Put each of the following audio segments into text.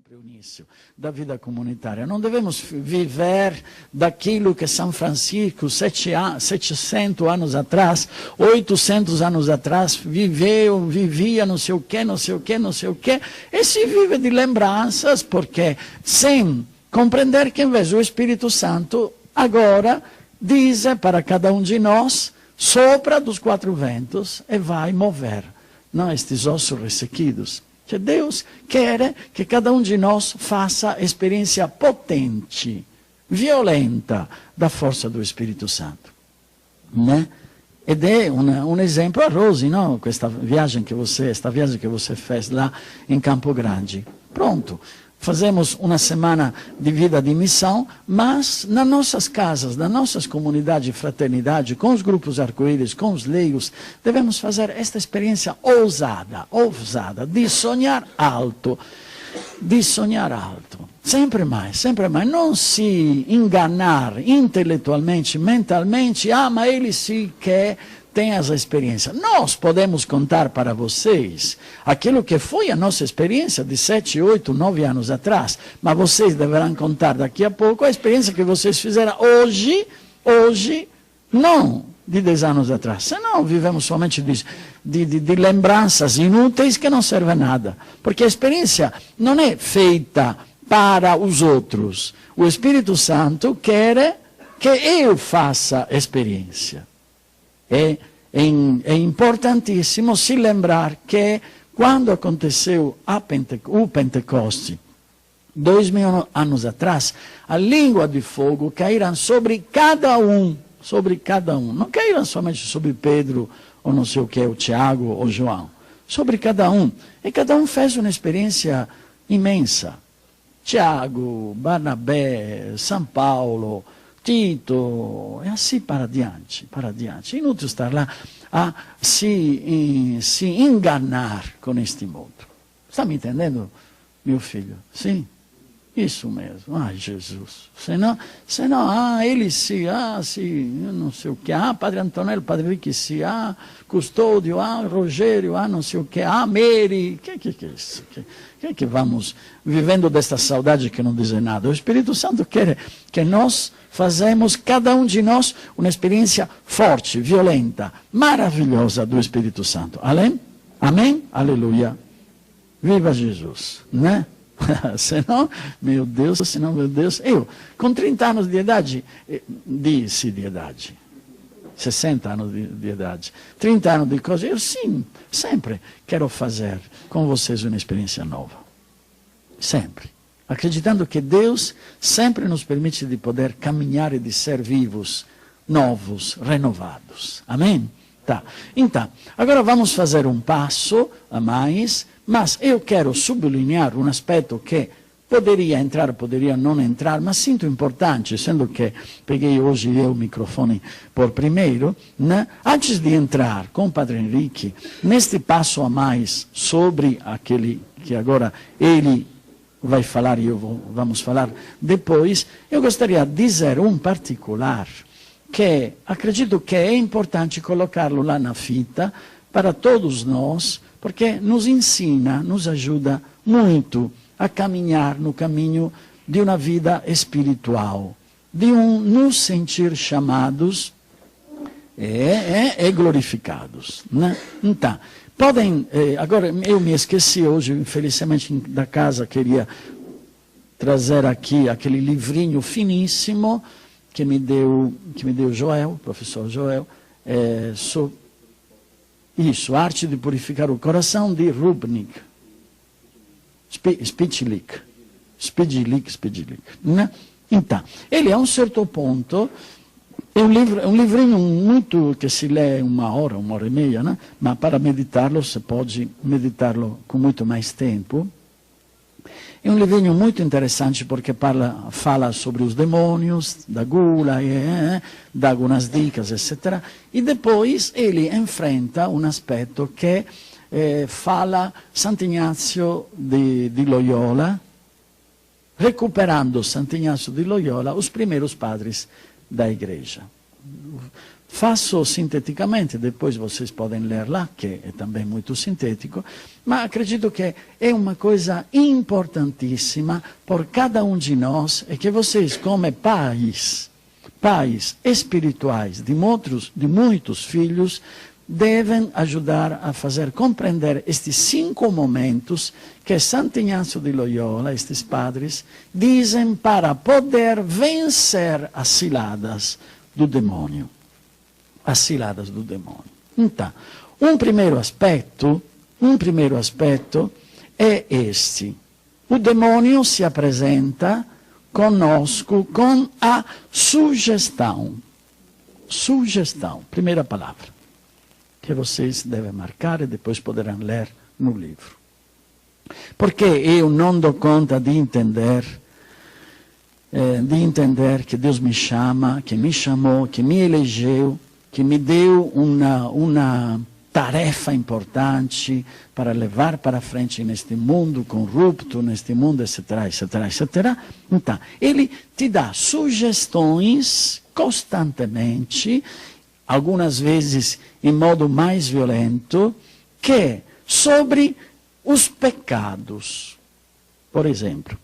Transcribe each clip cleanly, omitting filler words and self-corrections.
sempre o início da vida comunitária. Não devemos viver daquilo que São Francisco, 700 anos atrás, 800 anos atrás, vivia não sei o quê, não sei o quê, não sei o quê, e se vive de lembranças, porque sem compreender que, em vez, o Espírito Santo agora diz para cada um de nós, sopra dos quatro ventos e vai mover estes ossos ressequidos. Que Deus quer que cada um de nós faça experiência potente, violenta da força do Espírito Santo. Né? Ed è un esempio a Rosy, no? Esta viagem que você fez lá em Campo Grande. Pronto. Fazemos uma semana de vida de missão, mas nas nossas casas, nas nossas comunidades de fraternidade, com os grupos arco-íris, com os leigos, devemos fazer esta experiência ousada, de sonhar alto, sempre mais, não se enganar intelectualmente, mentalmente, mas ele sim quer tem essa experiência. Nós podemos contar para vocês aquilo que foi a nossa experiência de 7, 8, 9 anos atrás, mas vocês deverão contar daqui a pouco a experiência que vocês fizeram hoje, não de 10 anos atrás. Senão vivemos somente de lembranças inúteis que não servem a nada. Porque a experiência não é feita para os outros. O Espírito Santo quer que eu faça experiência. É importantíssimo se lembrar que quando aconteceu o Pentecoste, 2000 anos atrás, a língua de fogo caíram sobre cada um. Não caíram somente sobre Pedro, ou não sei o que, o Tiago ou João. Sobre cada um. E cada um fez uma experiência imensa. Tiago, Barnabé, São Paulo, Tito, e assim para diante. Inútil estar lá a se enganar com este mundo. Está me entendendo, meu filho? Sim? Isso mesmo. Ai, Jesus. Senão, ele sim, sim, eu não sei o que, Padre Antonello, Padre Ricky, sim, Custódio, Rogério, não sei o que, Mary, que é isso? Que vamos vivendo desta saudade que não diz nada? O Espírito Santo quer que nós fazemos, cada um de nós, uma experiência forte, violenta, maravilhosa do Espírito Santo. Amém? Aleluia. Viva Jesus, né? Senão, meu Deus, eu, com 30 anos de idade, 60 anos de idade, 30 anos de coisa, eu sim, sempre quero fazer com vocês uma experiência nova. Sempre. Acreditando que Deus sempre nos permite de poder caminhar e de ser vivos, novos, renovados. Amém? Tá. Então, agora vamos fazer um passo a mais, mas eu quero sublinhar um aspecto que poderia entrar, poderia não entrar, mas sinto importante, sendo que peguei hoje o microfone por primeiro, né? Antes de entrar com o Padre Henrique, neste passo a mais sobre aquele que agora ele vai falar e vamos falar depois, eu gostaria de dizer um particular que acredito que é importante colocá-lo lá na fita para todos nós, porque nos ensina, nos ajuda muito a caminhar no caminho de uma vida espiritual, de nos sentir chamados e glorificados. Né? Então, podem, agora eu me esqueci hoje, infelizmente, da casa, queria trazer aqui aquele livrinho finíssimo que me deu Joel, o professor Joel, isso, Arte de Purificar o Coração, de Rubnik, Spidlik, né? Então, ele a um certo ponto, é um livrinho muito que se lê uma hora e meia, né? Mas para meditarlo, se pode meditarlo com muito mais tempo. É um livrinho muito interessante porque fala sobre os demônios, da gula, dá algumas dicas, etc. E depois ele enfrenta um aspecto que fala Sant'Ignazio de Loyola, recuperando Sant'Ignazio de Loyola, os primeiros padres da igreja. Faço sinteticamente, depois vocês podem ler lá, que é também muito sintético, mas acredito que é uma coisa importantíssima por cada um de nós, é que vocês, como pais espirituais de muitos filhos, devem ajudar a fazer compreender estes 5 momentos que Santo Inácio de Loyola, estes padres, dizem para poder vencer as ciladas do demônio. As ciladas do demônio. Então, um primeiro aspecto é este. O demônio se apresenta conosco com a sugestão. Sugestão, primeira palavra, que vocês devem marcar e depois poderão ler no livro. Porque eu não dou conta de entender que Deus me chama, que me chamou, que me elegeu, que me deu uma tarefa importante para levar para frente neste mundo corrupto, neste mundo, etc., etc., etc. Então, ele te dá sugestões constantemente, algumas vezes em modo mais violento, que sobre os pecados. Por exemplo,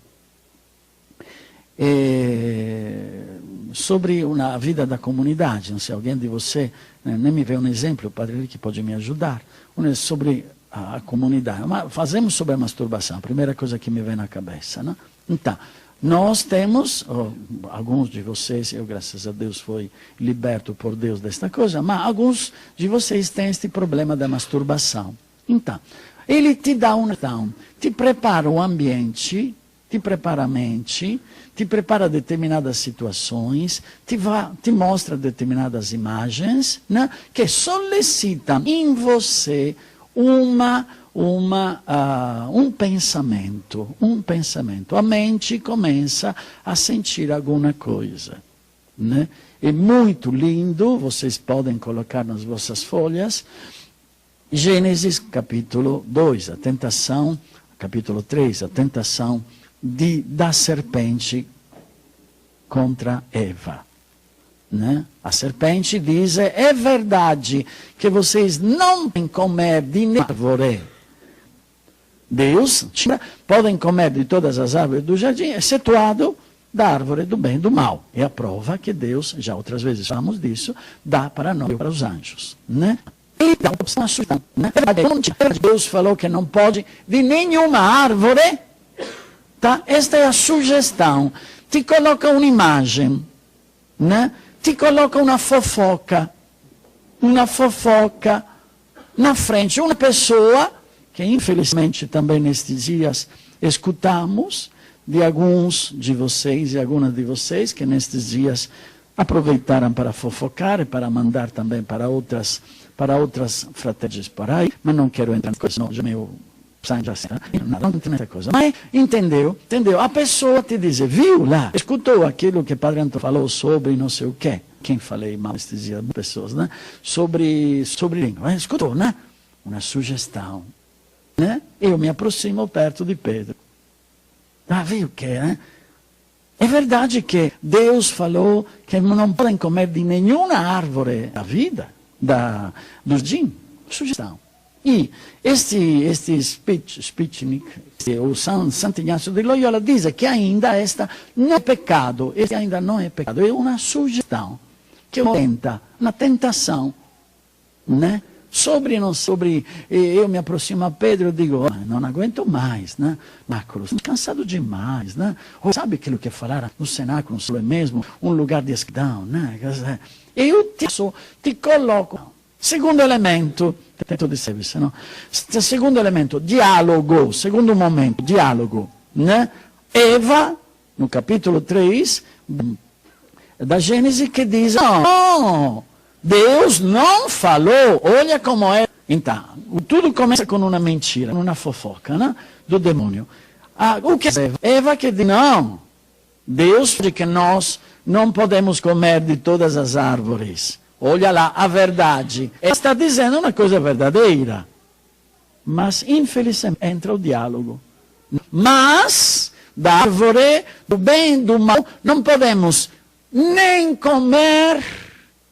sobre a vida da comunidade. Não sei, alguém de você, nem me vê um exemplo, o Padre que pode me ajudar. Sobre a comunidade. Fazemos sobre a masturbação, a primeira coisa que me vem na cabeça. Não? Então, nós temos, alguns de vocês, eu graças a Deus fui liberto por Deus desta coisa, mas alguns de vocês têm este problema da masturbação. Então, ele te dá te prepara o ambiente, te prepara a mente, te prepara determinadas situações, te mostra determinadas imagens, né, que solicitam em você um pensamento. A mente começa a sentir alguma coisa. Né? É muito lindo, vocês podem colocar nas vossas folhas, Gênesis capítulo 2, a tentação, capítulo 3, a tentação da serpente contra Eva. Né? A serpente diz, é verdade que vocês não podem comer de nenhuma árvore. Deus, podem comer de todas as árvores do jardim, excetuado da árvore do bem e do mal. É a prova que Deus, já outras vezes falamos disso, dá para nós e para os anjos. Né? E dá uma sugestão. Né? Deus falou que não pode de nenhuma árvore. Tá? Esta é a sugestão. Te coloca uma imagem, né? Te coloca uma fofoca na frente. Uma pessoa que infelizmente também nestes dias escutamos de alguns de vocês e algumas de vocês que nestes dias aproveitaram para fofocar e para mandar também para outras fraternities por aí, mas não quero entrar nessa coisa, não, já meu sangue assim, não tem nessa coisa. Mas entendeu? A pessoa te diz, viu lá, escutou aquilo que o Padre Antônio falou sobre não sei o quê. Quem falei mal estes dias, pessoas, né? Sobre língua, escutou, né? Uma sugestão, né? Eu me aproximo perto de Pedro. Viu o que, né? É verdade que Deus falou que não podem comer de nenhuma árvore da vida, do jardim. Sugestão. E este Spičnik, o Santo Inácio de Loyola, diz que ainda esta não é pecado, este ainda não é pecado, é uma sugestão, que tenta, uma tentação, né? Eu me aproximo a Pedro e digo, não aguento mais, né? Marcos, estou cansado demais, né? Ou sabe aquilo que falaram no cenáculo, é mesmo um lugar de escravidão, né? Eu te coloco. Segundo elemento, tento de serviço, não? Segundo elemento, diálogo. Segundo momento, diálogo, né? Eva, no capítulo 3 da Gênesis, que diz, não, Deus não falou, olha como é. Então, tudo começa com uma mentira, uma fofoca, né? Do demônio. O que é Eva que diz, não, Deus diz que nós não podemos comer de todas as árvores. Olha lá, a verdade. Ela está dizendo uma coisa verdadeira. Mas, infelizmente, entra o diálogo. Mas, da árvore do bem e do mal, não podemos nem comer,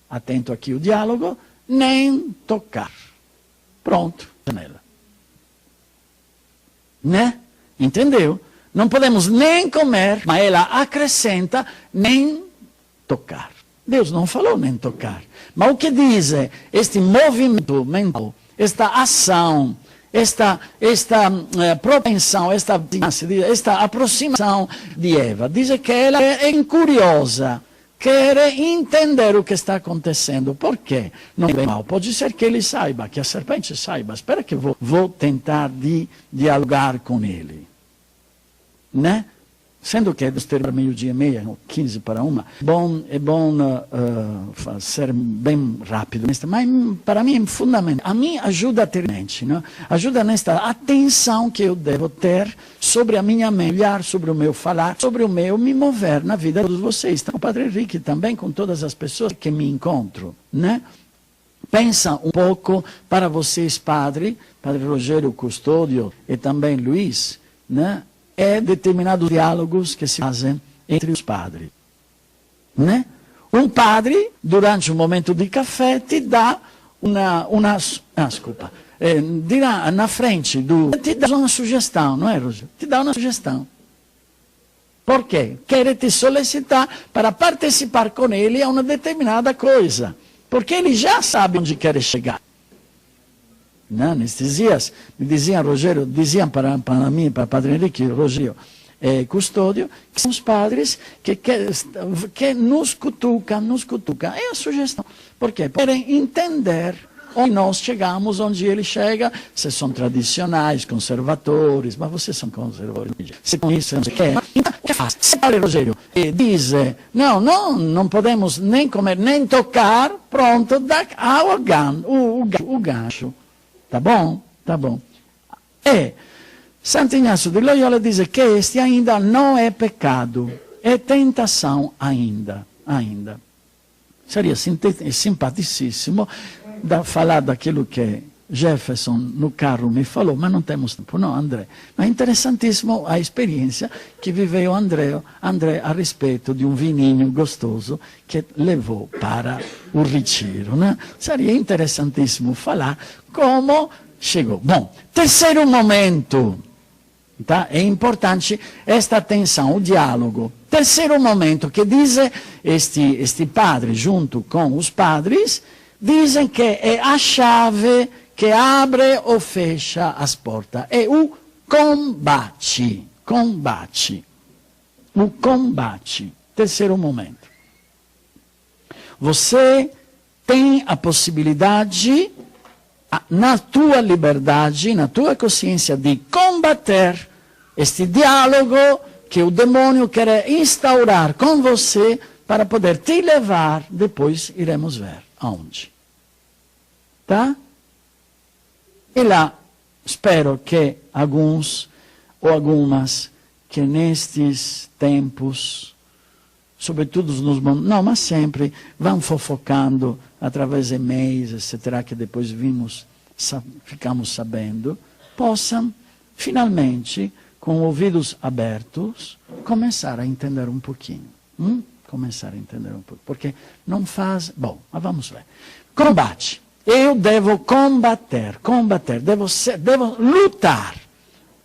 atento aqui o diálogo, nem tocar. Pronto, janela. Né? Entendeu? Não podemos nem comer, mas ela acrescenta nem tocar. Deus não falou nem tocar. Mas o que diz este movimento mental, esta ação, esta propensão, esta aproximação de Eva, diz que ela é curiosa, quer entender o que está acontecendo. Por quê? Não é mal. Pode ser que ele saiba, que a serpente saiba. Espera que vou tentar dialogar com ele. Né? Sendo que é meio-dia e meia, 15 para 1, é bom ser bem rápido, mas para mim é fundamental. A mim ajuda a ter mente, não? Ajuda nesta atenção que eu devo ter sobre a minha mente, olhar sobre o meu falar, sobre o meu me mover na vida de todos vocês. Então, o Padre Henrique também, com todas as pessoas que me encontro, né? Pensa um pouco para vocês, Padre Rogério Custódio e também Luiz, né? É determinados diálogos que se fazem entre os padres. Né? Um padre, durante um momento de café, te dá dirá na frente te dá uma sugestão, não é, Rogério? Te dá uma sugestão. Por quê? Quer te solicitar para participar com ele a uma determinada coisa. Porque ele já sabe onde quer chegar. Não, nestes dias, me diziam, Rogério, diziam para mim, para o Padre Henrique, Rogério Custódio, que são os padres que nos cutucam. É a sugestão. Por quê? Para entender onde nós chegamos, onde ele chega, se são tradicionais, conservadores, mas vocês são conservadores. Se com isso, não sei o que é. Então, o que faz? Se Padre Rogério diz, não podemos nem comer, nem tocar, pronto, dá o gancho. Tá bom? Tá bom. E Santo Inácio de Loyola diz que este ainda não é pecado, é tentação ainda. Seria simpaticíssimo falar daquilo que Jefferson no carro me falou, mas não temos tempo, não, André. Mas é interessantíssimo a experiência que viveu André a respeito de um vininho gostoso que levou para o retiro, né? Seria interessantíssimo falar como chegou. Bom, terceiro momento, tá? É importante esta atenção, o diálogo. Terceiro momento que diz este padre, junto com os padres, dizem que é a chave que abre ou fecha as portas. É o combate. O combate. Terceiro momento. Você tem a possibilidade, na tua liberdade, na tua consciência, de combater este diálogo que o demônio quer instaurar com você para poder te levar, depois iremos ver aonde. Tá? E lá, espero que alguns ou algumas que nestes tempos, sobretudo nos momentos, não, mas sempre, vão fofocando através de e-mails, etc., que depois ficamos sabendo, possam, finalmente, com ouvidos abertos, começar a entender um pouquinho. Começar a entender um pouco. Porque não faz... Bom, mas vamos ver. Combate. Eu devo combater, devo lutar.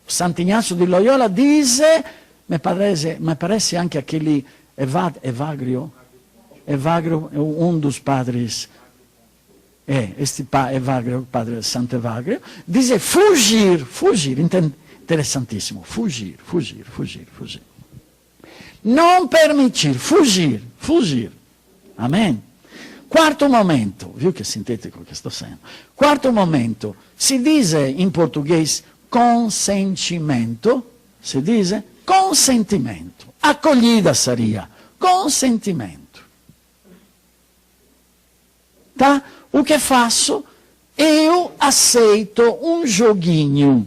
Santo Inácio de Loyola diz, me parece anche aquele Evagrio, um dos padres, Evagrio, padre Santo Evagrio, diz fugir, interessantissimo, fugir. Não permitir, fugir. Amém? Quarto momento, viu que sintético que estou sendo? Quarto momento, se diz em português consentimento, acolhida seria, consentimento. Tá? O que faço? Eu aceito um joguinho.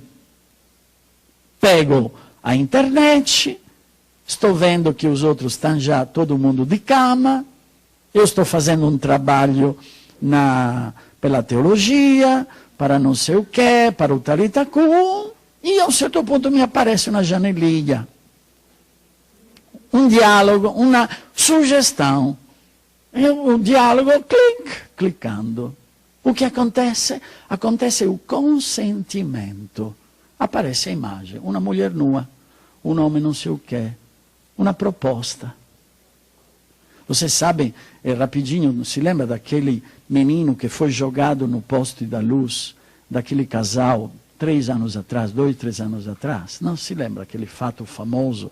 Pego a internet, estou vendo que os outros estão já todo mundo de cama, eu estou fazendo um trabalho pela teologia, para não sei o quê, para o Taritacum, e a um certo ponto me aparece uma janelinha. Um diálogo, uma sugestão. E o dialogo, cliccando. O che acontece? Acontece il consentimento. Aparece a immagine, una mulher nua, un uomo non sei o che, una proposta. Você sabe, rapidinho, se lembra daquele menino que foi jogado no poste da luz, daquele casal, 3 anos atrás, 2, 3 anos atrás? Não se lembra aquele fato famoso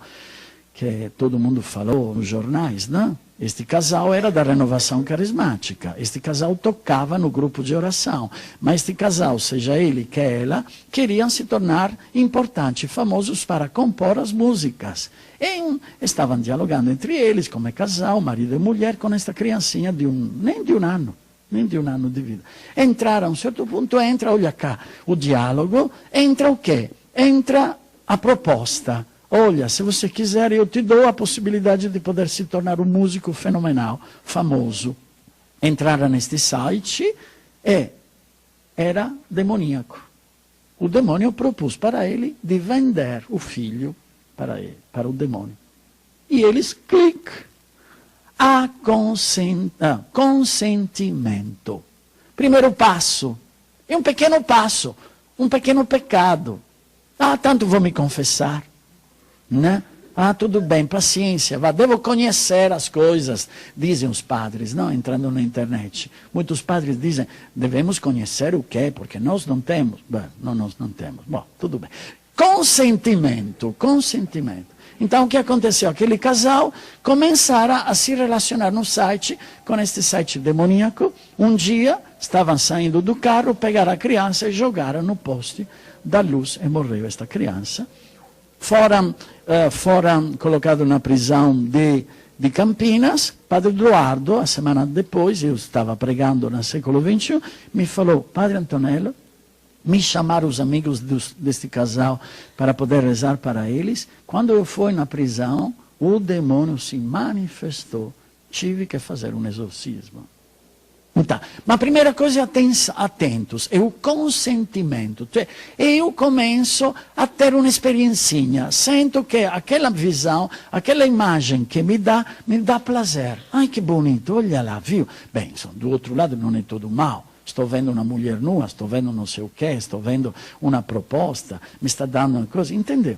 que todo mundo falou nos jornais, não? Este casal era da renovação carismática, este casal tocava no grupo de oração, mas este casal, seja ele que ela, queriam se tornar importantes, famosos para compor as músicas. E estavam dialogando entre eles, como é casal, marido e mulher, com esta criancinha nem de um ano de vida. Entraram, a um certo ponto, olha cá, o diálogo, entra o quê? Entra a proposta. Olha, se você quiser, eu te dou a possibilidade de poder se tornar um músico fenomenal, famoso. Entraram neste site e era demoníaco. O demônio propôs para ele de vender o filho para o demônio. E eles clicam. Consentimento. Primeiro passo. É um pequeno passo, um pequeno pecado. Tanto vou me confessar. Né? Tudo bem, paciência, devo conhecer as coisas, dizem os padres, não? Entrando na internet. Muitos padres dizem, devemos conhecer o quê? Porque nós não temos. Nós não temos. Bom, tudo bem. Consentimento. Então, o que aconteceu? Aquele casal começaram a se relacionar no site, com este site demoníaco. Um dia, estavam saindo do carro, pegaram a criança e jogaram no poste da luz e morreu esta criança. Foram colocados na prisão de Campinas. Padre Eduardo, a semana depois, eu estava pregando no século XXI, me falou, Padre Antonello, me chamaram os amigos deste casal para poder rezar para eles. Quando eu fui na prisão, o demônio se manifestou. Tive que fazer um exorcismo. Então, ma a primeira coisa atentos, é o consentimento. Cioè, eu começo a ter uma experiencinha, sento que aquela visão, aquela imagem que me dá prazer. Ai, que bonito, olha lá, viu? Bem, do outro lado não é tudo mal. Estou vendo uma mulher nua, estou vendo não sei o quê, estou vendo uma proposta, me está dando uma coisa, entendeu?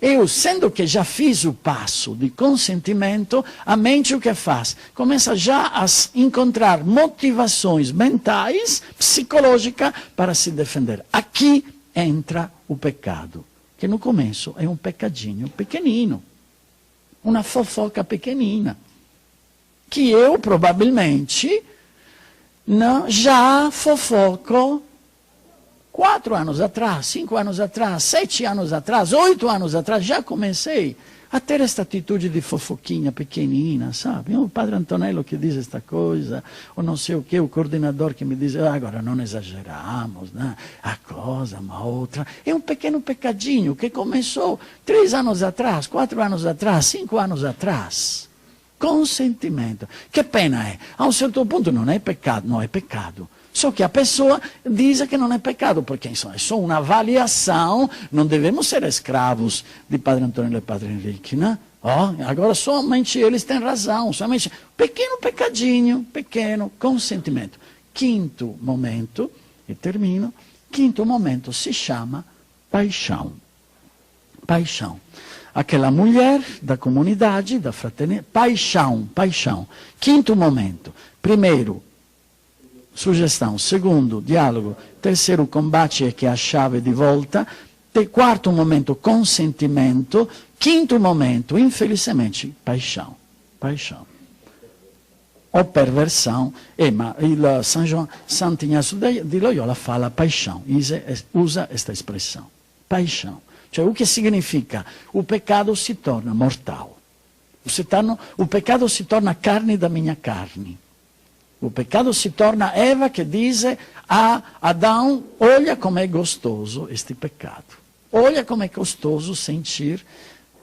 Eu, sendo que já fiz o passo de consentimento, a mente o que faz? Começa já a encontrar motivações mentais, psicológicas, para se defender. Aqui entra o pecado, que no começo é um pecadinho pequenino, uma fofoca pequenina, que eu provavelmente... Não, já fofoco 4 anos atrás, 5 anos atrás, 7 anos atrás, 8 anos atrás, já comecei a ter esta atitude de fofoquinha pequenina, sabe? O Padre Antonello que diz esta coisa, ou não sei o que, o coordenador que me diz, agora não exageramos, né? A coisa, uma outra. É um pequeno pecadinho que começou 3 anos atrás, 4 anos atrás, 5 anos atrás. Consentimento. Che pena è? A un certo punto non è peccato, no, è peccato. Só que a pessoa diz que não é pecado, porque insomma, é só uma avaliação, não devemos ser escravos de Padre Antonello e Padre Henrique, né? Agora somente eles têm razão, somente pequeno pecadinho, pequeno consentimento. Quinto momento, e termino, quinto momento se chama paixão. Paixão. Aquela mulher da comunidade, da fraternidade, paixão. Quinto momento. Primeiro, sugestão. Segundo, diálogo. Terceiro, combate, é que é a chave de volta. Quarto momento, consentimento. Quinto momento, infelizmente, paixão. Ou perversão. Ma il Sant'Ignazio di Loyola fala paixão. Usa esta expressão. Paixão. Cioè, o que significa? O pecado si torna mortal. O pecado si torna carne da minha carne. O pecado si torna Eva che dice a Adão, olha como é gostoso este pecado. Olha como é gostoso sentir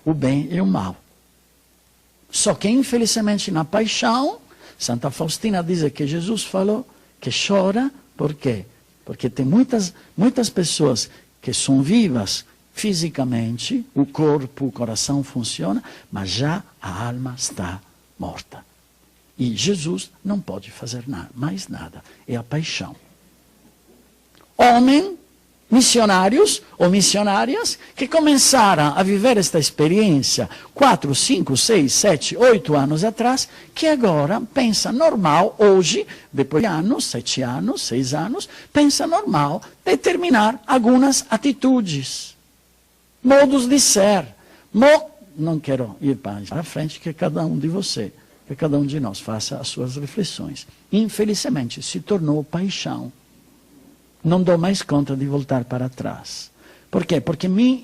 o bem e o mal. Só que, infelizmente, na paixão, Santa Faustina diz que Jesus falou que chora, por quê? Porque tem muitas pessoas que são vivas, fisicamente, o corpo, o coração funciona, mas já a alma está morta. E Jesus não pode fazer mais nada. É a paixão. Homem, missionários ou missionárias que começaram a viver esta experiência 4, 5, 6, 7, 8 anos atrás, que agora pensa normal, hoje, depois de anos, 7 anos, 6 anos, pensa normal determinar algumas atitudes, modos de ser. Não quero ir para frente, que cada um de vocês, que cada um de nós faça as suas reflexões. Infelizmente, se tornou paixão. Não dou mais conta de voltar para trás. Por quê? Porque me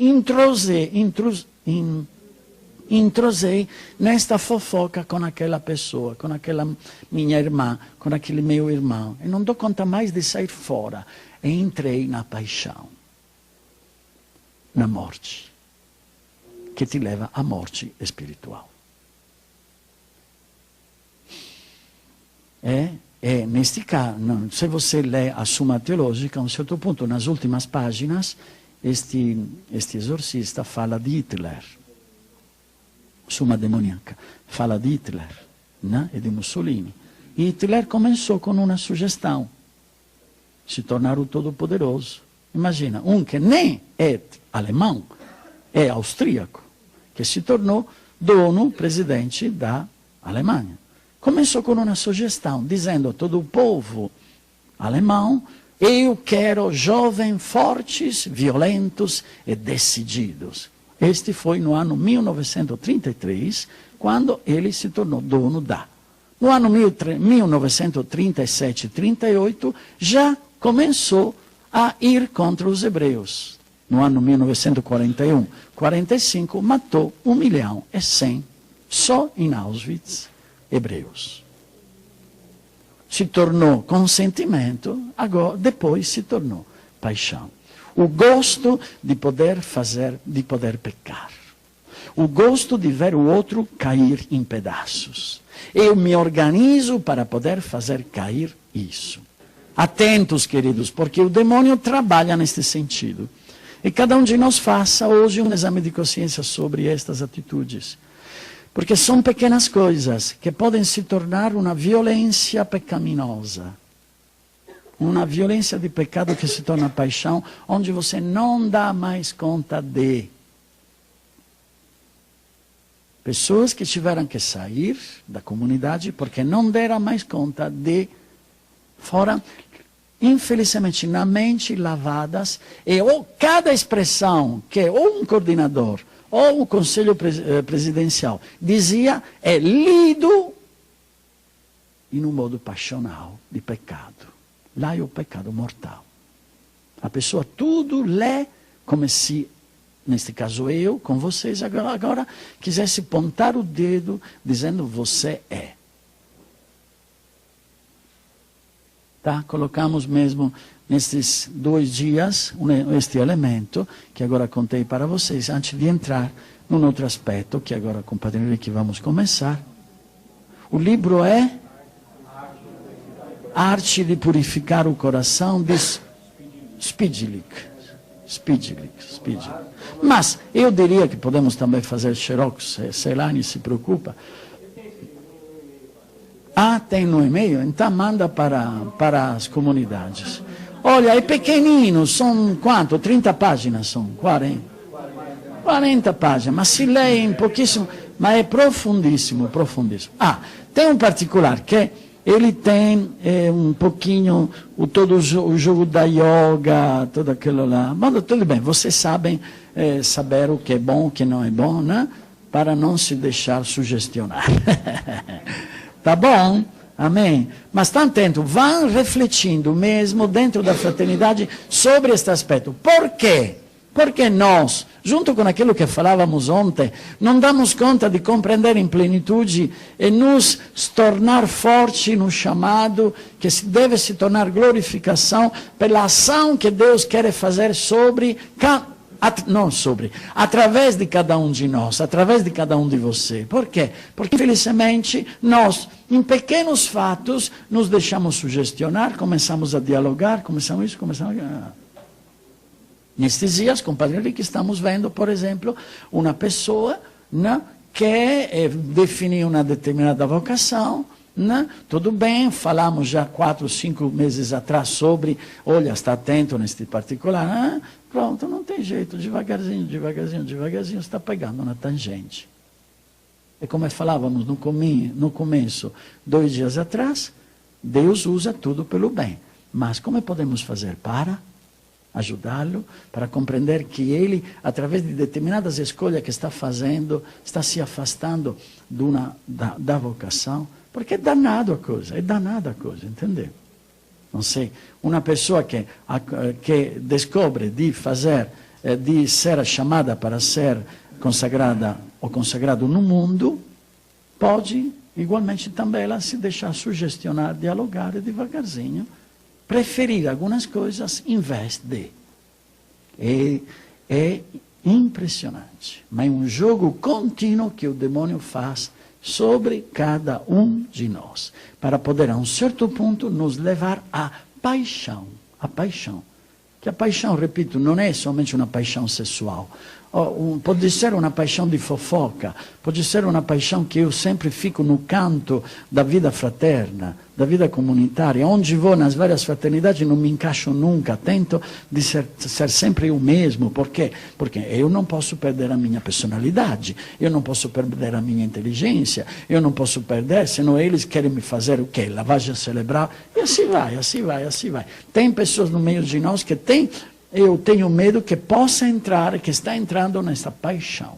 introsei nesta fofoca com aquela pessoa, com aquela minha irmã, com aquele meu irmão. E não dou conta mais de sair fora. E entrei na paixão, na morte, que te leva à morte espiritual. Neste caso, se você lê a Suma Teológica, a um certo ponto, nas últimas páginas, este exorcista fala de Hitler. Suma Demoníaca. Fala de Hitler, né? E de Mussolini. E Hitler começou com uma sugestão. Se tornar o Todo-Poderoso. Imagina, que nem é alemão, é austríaco, que se tornou dono, presidente da Alemanha. Começou com uma sugestão, dizendo a todo o povo alemão: eu quero jovens fortes, violentos e decididos. Este foi no ano 1933, quando ele se tornou dono da. No ano 1937 e 38, já começou a ir contra os hebreus. No ano 1941, 45, matou 1.100.000, só em Auschwitz, hebreus. Se tornou consentimento, agora, depois se tornou paixão. O gosto de poder fazer, de poder pecar. O gosto de ver o outro cair em pedaços. Eu me organizo para poder fazer cair isso. Atentos, queridos, porque o demônio trabalha neste sentido. E cada um de nós faça hoje um exame de consciência sobre estas atitudes. Porque são pequenas coisas que podem se tornar uma violência pecaminosa. Uma violência de pecado que se torna paixão, onde você não dá mais conta de. Pessoas que tiveram que sair da comunidade porque não deram mais conta de. Foram, infelizmente, na mente lavadas. E cada expressão que ou um coordenador ou o Conselho Presidencial dizia, é lido em um modo passional de pecado. Lá é o pecado mortal. A pessoa tudo lê como se, neste caso eu, com vocês, agora quisesse apontar o dedo dizendo, você é. Tá? Colocamos mesmo nestes 2 dias este elemento que agora contei para vocês, antes de entrar num outro aspecto que agora com o Padre Henrique vamos começar. O livro é Arte de Purificar o Coração, de Spidglik. Mas eu diria que podemos também fazer xerox, se lá não se preocupa. Tem no e-mail? Então manda para as comunidades. Olha, é pequenino, são quanto? 30 páginas são? 40 páginas, mas se lê em pouquíssimo, mas é profundíssimo. Tem um particular que ele tem um pouquinho, todo o jogo da yoga, tudo aquilo lá. Mas tudo bem, vocês sabem saber o que é bom, o que não é bom, né? Para não se deixar sugestionar. Tá bom? Amém? Mas estão atentos, vão refletindo mesmo dentro da fraternidade sobre este aspecto. Por quê? Porque nós, junto com aquilo que falávamos ontem, não damos conta de compreender em plenitude e nos tornar forte no chamado que deve se tornar glorificação pela ação que Deus quer fazer através de cada um de nós, através de cada um de você. Por quê? Porque, infelizmente, nós, em pequenos fatos, nos deixamos sugestionar, começamos a dialogar, começamos. Nestes dias, com o Padre Henrique, estamos vendo, por exemplo, uma pessoa, né, que definiu uma determinada vocação, Né? Tudo bem, falamos já 4, 5 meses atrás sobre, olha, está atento neste particular. Pronto, não tem jeito, devagarzinho, devagarzinho, devagarzinho, está pegando na tangente. E como falávamos no começo, 2 dias atrás, Deus usa tudo pelo bem. Mas como podemos fazer para ajudá-lo, para compreender que ele, através de determinadas escolhas que está fazendo, está se afastando da vocação? Porque é danada a coisa, entendeu? Não sei, uma pessoa que descobre de ser chamada para ser consagrada ou consagrado no mundo, pode, igualmente também, ela se deixar sugestionar, dialogar e devagarzinho, preferir algumas coisas em vez de. É impressionante, mas é um jogo contínuo que o demônio faz sobre cada um de nós, para poder, a um certo ponto, nos levar à paixão. A paixão. Que a paixão, repito, não é somente uma paixão sexual. Pode ser uma paixão de fofoca, pode ser uma paixão que eu sempre fico no canto da vida fraterna, da vida comunitária. Onde vou nas várias fraternidades não me encaixo nunca, tento de ser sempre eu mesmo. Por quê? Porque eu não posso perder a minha personalidade, eu não posso perder a minha inteligência, eu não posso perder, senão eles querem me fazer o quê? Lavagem cerebral. E assim vai, assim vai, assim vai. Tem pessoas no meio de nós que têm... Eu tenho medo que possa entrar, que está entrando nessa paixão.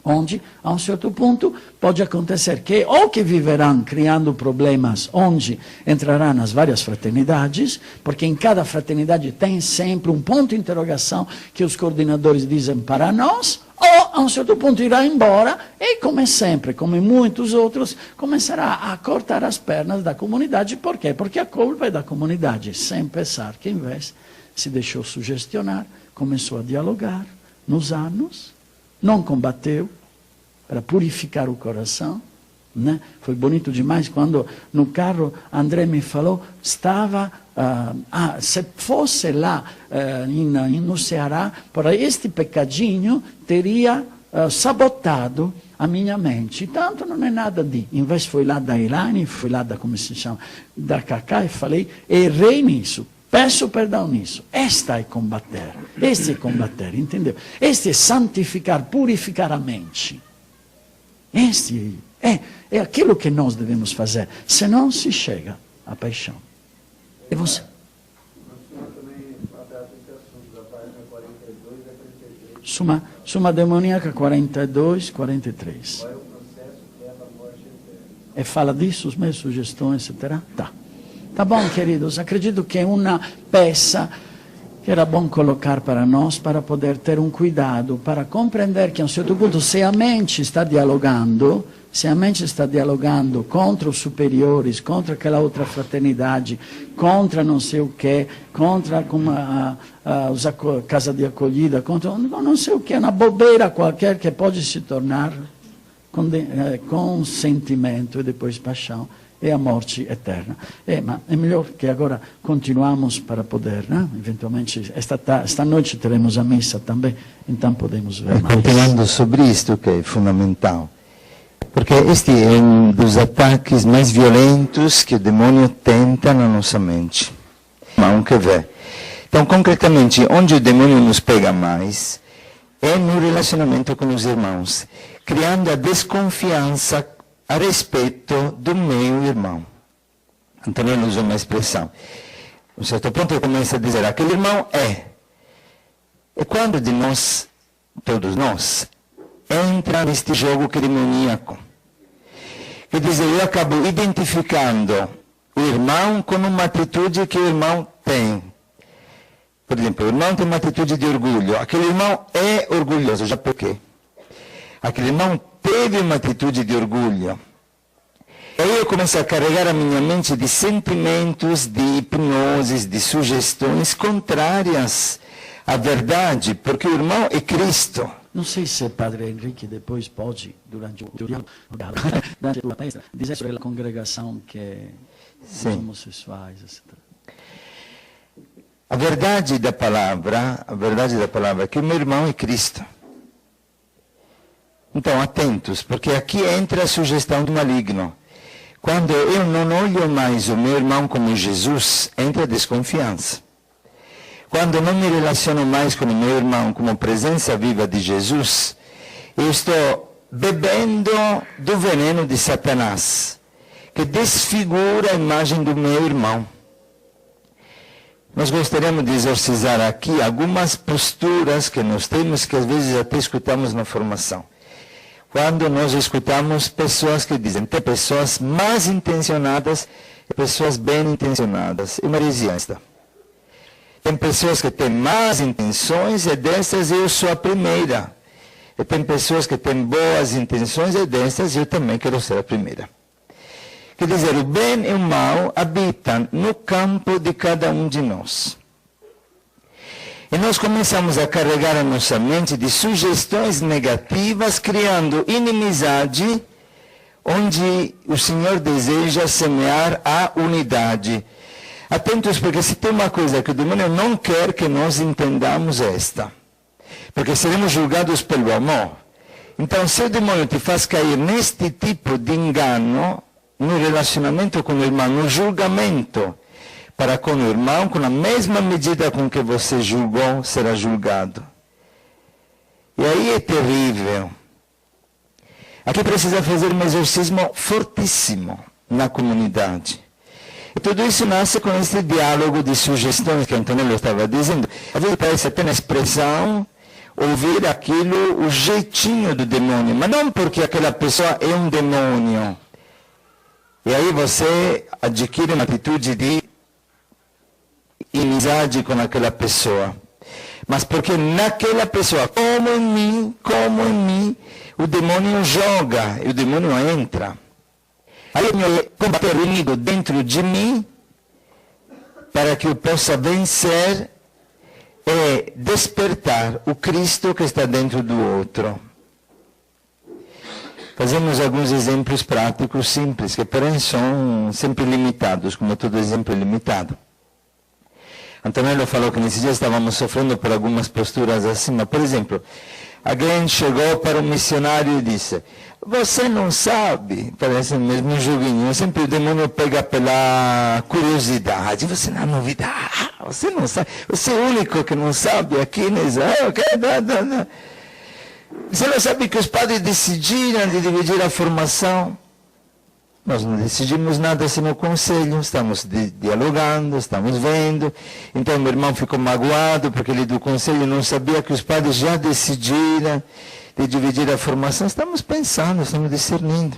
Onde, a um certo ponto, pode acontecer que, ou que viverão criando problemas, onde entrarão nas várias fraternidades, porque em cada fraternidade tem sempre um ponto de interrogação que os coordenadores dizem para nós, ou a um certo ponto irá embora e, como sempre, como muitos outros, começará a cortar as pernas da comunidade. Por quê? Porque a culpa é da comunidade, sem pensar que, em vez... se deixou sugestionar, começou a dialogar nos anos, não combateu para purificar o coração. Né? Foi bonito demais quando no carro André me falou, estava, se fosse lá no Ceará, por este pecadinho teria sabotado a minha mente. Tanto não é nada de... Em vez foi lá da Irane, fui lá da, como se chama, da Cacá e falei, errei nisso. Peço perdão nisso. Este é combater, entendeu? Este é santificar, purificar a mente. Este é aquilo que nós devemos fazer. Senão se chega à paixão. E você? Suma demoníaca 42, 43. Qual é o processo que leva à morte eterna? E fala disso, as minhas sugestões, etc. Tá. Tá bom, queridos, acredito que é uma peça que era bom colocar para nós, para poder ter um cuidado, para compreender que a um certo ponto, se a mente está dialogando contra os superiores, contra aquela outra fraternidade, contra não sei o quê, contra a casa de acolhida, contra não sei o quê, uma bobeira qualquer que pode se tornar consentimento e depois paixão. É a morte eterna. Mas é melhor que agora continuamos para poder, né? Eventualmente, esta noite teremos a missa também, então podemos ver mais. Continuando sobre isto, que é fundamental, porque este é um dos ataques mais violentos que o demônio tenta na nossa mente. Mas que vê. Então, concretamente, onde o demônio nos pega mais é no relacionamento com os irmãos, criando a desconfiança a respeito do meu irmão. Antonio usa uma expressão. A um certo ponto ele começa a dizer, aquele irmão é. E quando de nós, todos nós, entra neste jogo demoníaco, quer dizer, eu acabo identificando o irmão com uma atitude que o irmão tem. Por exemplo, o irmão tem uma atitude de orgulho. Aquele irmão é orgulhoso, já por quê? Aquele irmão teve uma atitude de orgulho. E aí eu começo a carregar a minha mente de sentimentos, de hipnoses, de sugestões contrárias à verdade, porque o irmão é Cristo. Não sei se o Padre Henrique depois pode, durante a tua palestra, dizer sobre a congregação que é os homossexuais, etc. A verdade da palavra é que o meu irmão é Cristo. Então, atentos, porque aqui entra a sugestão do maligno. Quando eu não olho mais o meu irmão como Jesus, entra a desconfiança. Quando não me relaciono mais com o meu irmão como presença viva de Jesus, eu estou bebendo do veneno de Satanás, que desfigura a imagem do meu irmão. Nós gostaríamos de exorcizar aqui algumas posturas que nós temos, que às vezes até escutamos na formação. Quando nós escutamos pessoas que dizem, tem pessoas mal intencionadas e pessoas bem intencionadas. É uma heresia esta. Tem pessoas que têm más intenções e dessas eu sou a primeira. E tem pessoas que têm boas intenções e dessas eu também quero ser a primeira. Quer dizer, o bem e o mal habitam no campo de cada um de nós. E nós começamos a carregar a nossa mente de sugestões negativas, criando inimizade, onde o Senhor deseja semear a unidade. Atentos, porque se tem uma coisa que o demônio não quer que nós entendamos esta. Porque seremos julgados pelo amor. Então, se o demônio te faz cair neste tipo de engano, no relacionamento com o irmão, no julgamento para com o irmão, com a mesma medida com que você julgou, será julgado. E aí é terrível. Aqui precisa fazer um exorcismo fortíssimo na comunidade. E tudo isso nasce com esse diálogo de sugestões que Antonello estava dizendo. Às vezes parece até na expressão, ouvir aquilo, o jeitinho do demônio, mas não porque aquela pessoa é um demônio. E aí você adquire uma atitude de inimizade com aquela pessoa. Mas porque naquela pessoa, como em mim, o demônio joga e o demônio entra. Aí eu tenho que combater o inimigo dentro de mim para que eu possa vencer e despertar o Cristo que está dentro do outro. Fazemos alguns exemplos práticos simples, que porém são sempre limitados, como todo exemplo é limitado. Antonello falou que nesses dias estávamos sofrendo por algumas posturas assim. Por exemplo, alguém chegou para um missionário e disse, você não sabe, parece mesmo um joguinho, sempre o demônio pega pela curiosidade, você não é novidade, você não sabe, você é o único que não sabe aqui em Israel, não. Você não sabe que os padres decidiram de dividir a formação? Nós não decidimos nada senão o conselho, estamos dialogando, estamos vendo. Então meu irmão ficou magoado porque ele do conselho não sabia que os padres já decidiram de dividir a formação. Estamos pensando, estamos discernindo.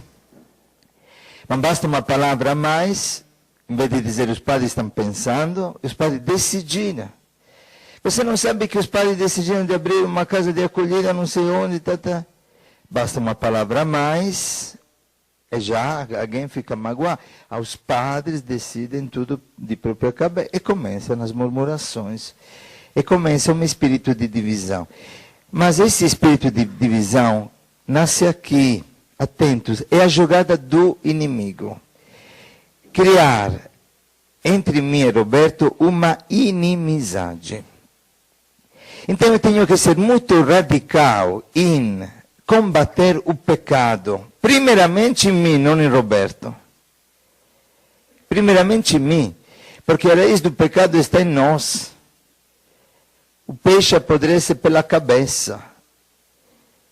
Não basta uma palavra a mais, em vez de dizer os padres estão pensando, os padres decidiram. Você não sabe que os padres decidiram de abrir uma casa de acolhida, não sei onde, Basta uma palavra a mais, e já alguém fica magoado. Os padres decidem tudo de própria cabeça. E começam as murmurações. E começa um espírito de divisão. Mas esse espírito de divisão nasce aqui, atentos, é a jogada do inimigo. Criar entre mim e Roberto uma inimizade. Então eu tenho que ser muito radical em combater o pecado. Primeiramente em mim, não em Roberto. Primeiramente em mim. Porque a raiz do pecado está em nós. O peixe apodrece pela cabeça.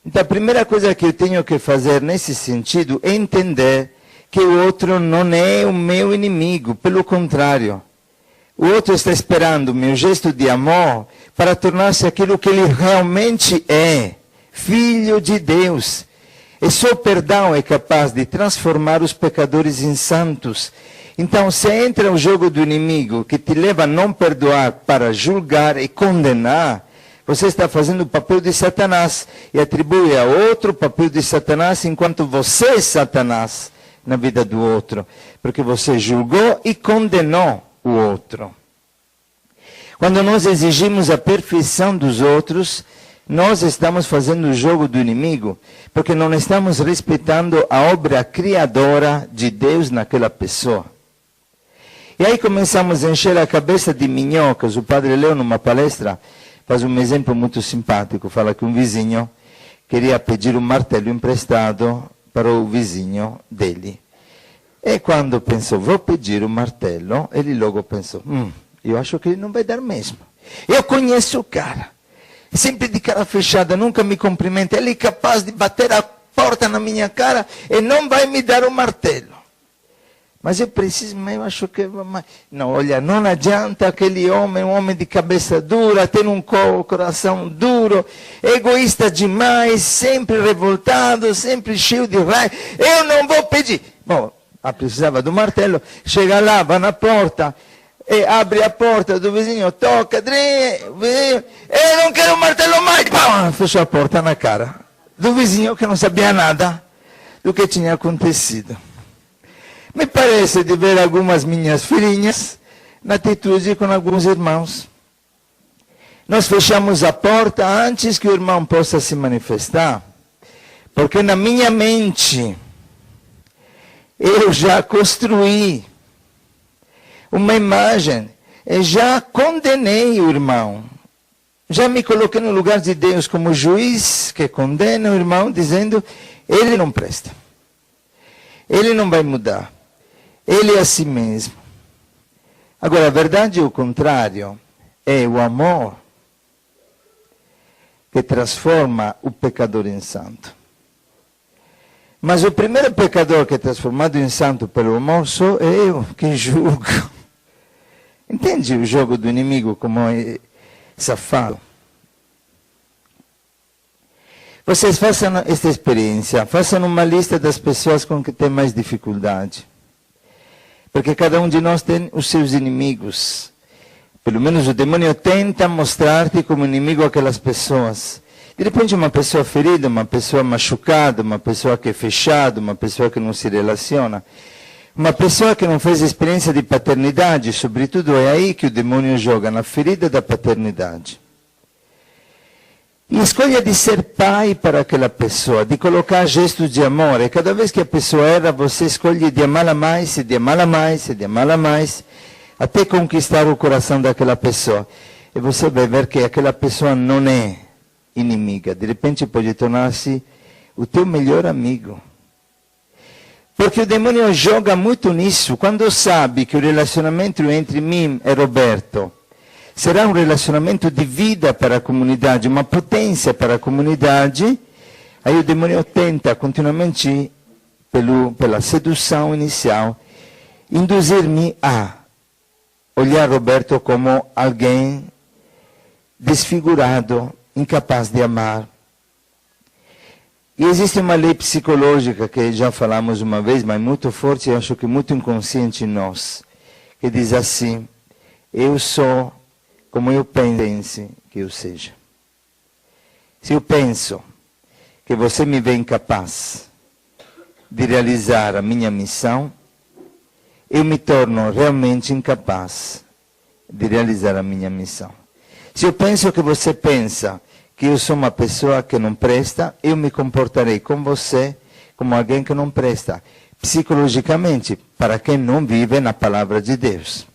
Então a primeira coisa que eu tenho que fazer nesse sentido é entender que o outro não é o meu inimigo. Pelo contrário. O outro está esperando o meu gesto de amor para tornar-se aquilo que ele realmente é, Filho de Deus. E só o perdão é capaz de transformar os pecadores em santos. Então, se entra o jogo do inimigo que te leva a não perdoar para julgar e condenar, você está fazendo o papel de Satanás e atribui a outro o papel de Satanás enquanto você é Satanás na vida do outro, porque você julgou e condenou o outro. Quando nós exigimos a perfeição dos outros, nós estamos fazendo o jogo do inimigo, porque não estamos respeitando a obra criadora de Deus naquela pessoa. E aí começamos a encher a cabeça de minhocas. O padre Leo, numa palestra, faz um exemplo muito simpático. Fala que um vizinho queria pedir um martelo emprestado para o vizinho dele. E quando pensou, vou pedir o martelo, ele logo pensou, eu acho que ele não vai dar mesmo. Eu conheço o cara, sempre de cara fechada, nunca me cumprimenta, ele é capaz de bater a porta na minha cara e não vai me dar o martelo. Mas eu preciso, mas eu acho que... Não, olha, não adianta aquele homem, um homem de cabeça dura, tem um coração duro, egoísta demais, sempre revoltado, sempre cheio de raiva. Eu não vou pedir. Bom, precisava do martelo, chega lá, vai na porta, e abre a porta do vizinho, toca, vizinho, eu não quero o martelo mais. Pá, fechou a porta na cara do vizinho que não sabia nada do que tinha acontecido. Me parece de ver algumas minhas filhinhas na atitude com alguns irmãos. Nós fechamos a porta antes que o irmão possa se manifestar, porque na minha mente eu já construí uma imagem e já condenei o irmão. Já me coloquei no lugar de Deus como juiz que condena o irmão, dizendo, ele não presta. Ele não vai mudar. Ele é assim mesmo. Agora, a verdade é o contrário. É o amor que transforma o pecador em santo. Mas o primeiro pecador que é transformado em santo pelo amor sou eu, que julgo. Entende o jogo do inimigo como é safado? Vocês façam esta experiência, façam uma lista das pessoas com que tem mais dificuldade. Porque cada um de nós tem os seus inimigos. Pelo menos o demônio tenta mostrar-te como inimigo aquelas pessoas. De repente uma pessoa ferida, uma pessoa machucada, uma pessoa que é fechada, uma pessoa que não se relaciona. Uma pessoa que não fez experiência de paternidade, sobretudo é aí que o demônio joga, na ferida da paternidade. E escolha de ser pai para aquela pessoa, de colocar gestos de amor. E cada vez que a pessoa erra, você escolhe de amá-la mais, de amá-la mais, de amá-la mais, até conquistar o coração daquela pessoa. E você vai ver que aquela pessoa não é inimiga. De repente pode tornar-se o teu melhor amigo. Porque o demônio joga muito nisso. Quando sabe que o relacionamento entre mim e Roberto será um relacionamento de vida para a comunidade, uma potência para a comunidade, aí o demônio tenta continuamente, pela sedução inicial, induzir-me a olhar Roberto como alguém desfigurado, incapaz de amar. E existe uma lei psicológica que já falamos uma vez, mas muito forte, eu acho que muito inconsciente em nós, que diz assim, eu sou como eu pense que eu seja. Se eu penso que você me vê incapaz de realizar a minha missão, eu me torno realmente incapaz de realizar a minha missão. Se eu penso que você pensa que eu sou uma pessoa que não presta, eu me comportarei com você como alguém que não presta, psicologicamente, para quem não vive na palavra de Deus.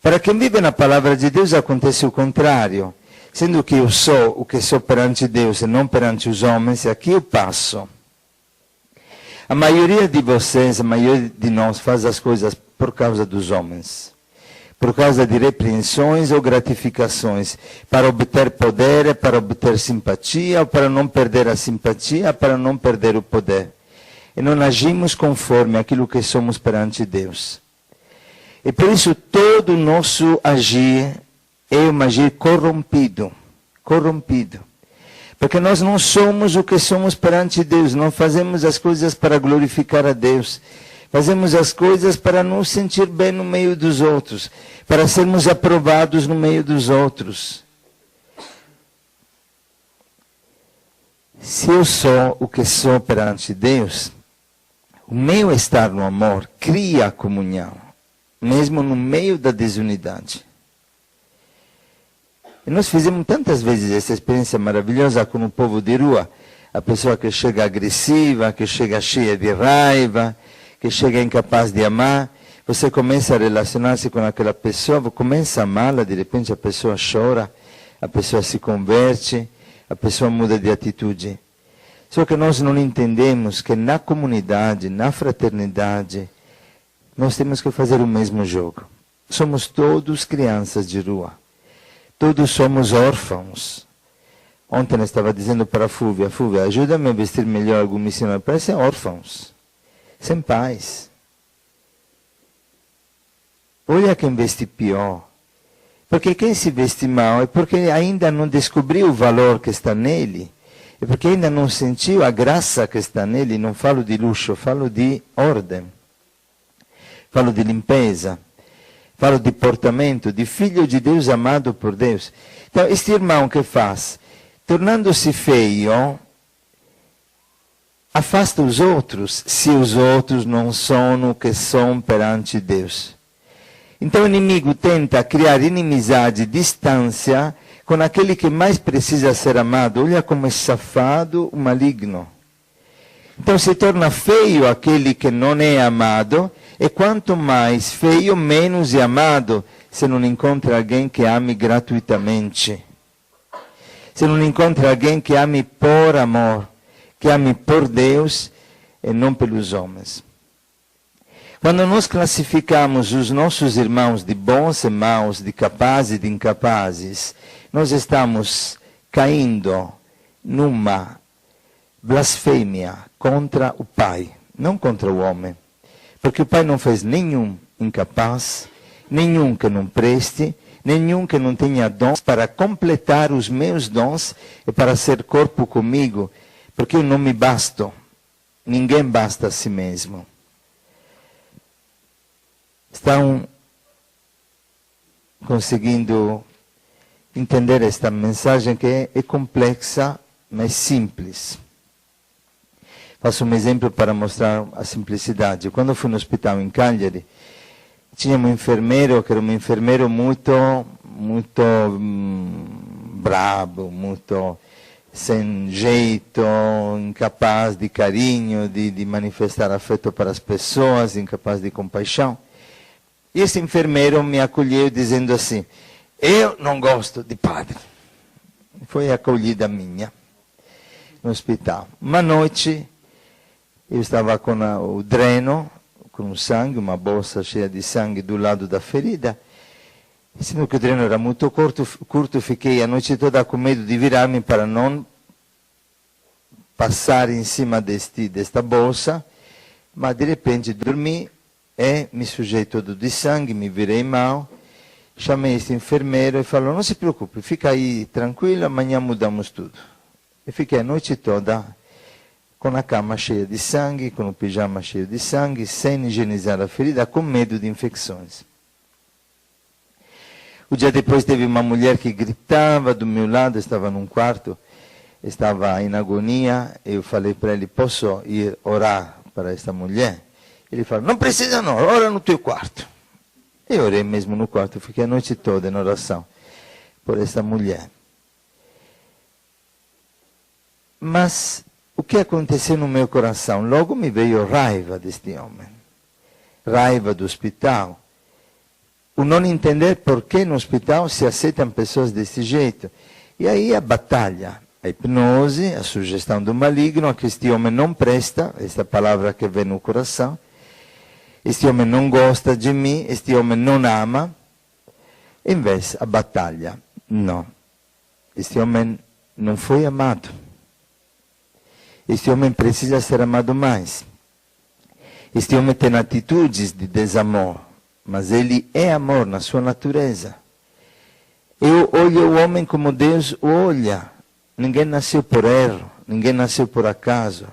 Para quem vive na palavra de Deus acontece o contrário. Sendo que eu sou o que sou perante Deus e não perante os homens, aqui eu passo. A maioria de vocês, a maioria de nós faz as coisas por causa dos homens. Por causa de repreensões ou gratificações. Para obter poder, para obter simpatia, ou para não perder a simpatia, para não perder o poder. E não agimos conforme aquilo que somos perante Deus. E por isso todo o nosso agir é um agir corrompido. Corrompido. Porque nós não somos o que somos perante Deus. Não fazemos as coisas para glorificar a Deus. Fazemos as coisas para nos sentir bem no meio dos outros. Para sermos aprovados no meio dos outros. Se eu sou o que sou perante Deus, o meu estar no amor cria a comunhão. Mesmo no meio da desunidade. E nós fizemos tantas vezes essa experiência maravilhosa com o povo de rua. A pessoa que chega agressiva, que chega cheia de raiva, que chega incapaz de amar. Você começa a relacionar-se com aquela pessoa, começa a amá-la, de repente a pessoa chora, a pessoa se converte, a pessoa muda de atitude. Só que nós não entendemos que na comunidade, na fraternidade, nós temos que fazer o mesmo jogo. Somos todos crianças de rua. Todos somos órfãos. Ontem eu estava dizendo para a Fúvia, ajuda-me a vestir melhor algum missionário. Parecem órfãos, sem pais. Olha quem veste pior. Porque quem se veste mal é porque ainda não descobriu o valor que está nele. É porque ainda não sentiu a graça que está nele. Não falo de luxo, falo de ordem. Falo de limpeza. Falo de portamento, de filho de Deus amado por Deus. Então, este irmão que faz? Tornando-se feio, afasta os outros, se os outros não são o que são perante Deus. Então o inimigo tenta criar inimizade, distância, com aquele que mais precisa ser amado. Olha como é safado, maligno. Então se torna feio aquele que não é amado, e quanto mais feio, menos é amado, se não encontra alguém que ame gratuitamente. Se não encontra alguém que ame por amor, que ame por Deus e não pelos homens. Quando nós classificamos os nossos irmãos de bons e maus, de capazes e de incapazes, nós estamos caindo numa blasfêmia contra o Pai, não contra o homem. Porque o Pai não fez nenhum incapaz, nenhum que não preste, nenhum que não tenha dons para completar os meus dons e para ser corpo comigo, porque eu não me basto. Ninguém basta a si mesmo. Estão conseguindo entender esta mensagem que é complexa, mas simples. Faço um exemplo para mostrar a simplicidade. Quando eu fui no hospital em Cagliari, tinha um enfermeiro que era um enfermeiro muito brabo, muito sem jeito, incapaz de carinho, de manifestar afeto para as pessoas, incapaz de compaixão. E esse enfermeiro me acolheu dizendo assim: eu não gosto de padre. Foi a acolhida minha no hospital. Uma noite, eu estava com o dreno, com o sangue, uma bolsa cheia de sangue do lado da ferida. E sendo que o dreno era muito curto, fiquei a noite toda com medo de virar-me para não passar em cima desta bolsa. Mas de repente dormi e me sujei todo de sangue, me virei mal. Chamei este enfermeiro e falou: não se preocupe, fica aí tranquilo, amanhã mudamos tudo. E fiquei a noite toda com a cama cheia de sangue, com o pijama cheio de sangue, sem higienizar a ferida, com medo de infecções. O dia depois teve uma mulher que gritava do meu lado, estava num quarto, estava em agonia. Eu falei para ele: posso ir orar para esta mulher? Ele falou: não precisa não, ora no teu quarto. Eu orei mesmo no quarto, fiquei a noite toda em oração por esta mulher. Mas o que aconteceu no meu coração? Logo me veio raiva deste homem, raiva do hospital. O não entender por que no hospital se aceitam pessoas desse jeito. E aí a batalha, a hipnose, a sugestão do maligno, a que este homem não presta, esta palavra que vem no coração. Este homem não gosta de mim, este homem não ama. Em vez, a batalha, não. Este homem não foi amado. Este homem precisa ser amado mais. Este homem tem atitudes de desamor, mas ele é amor na sua natureza. Eu olho o homem como Deus o olha. Ninguém nasceu por erro, ninguém nasceu por acaso.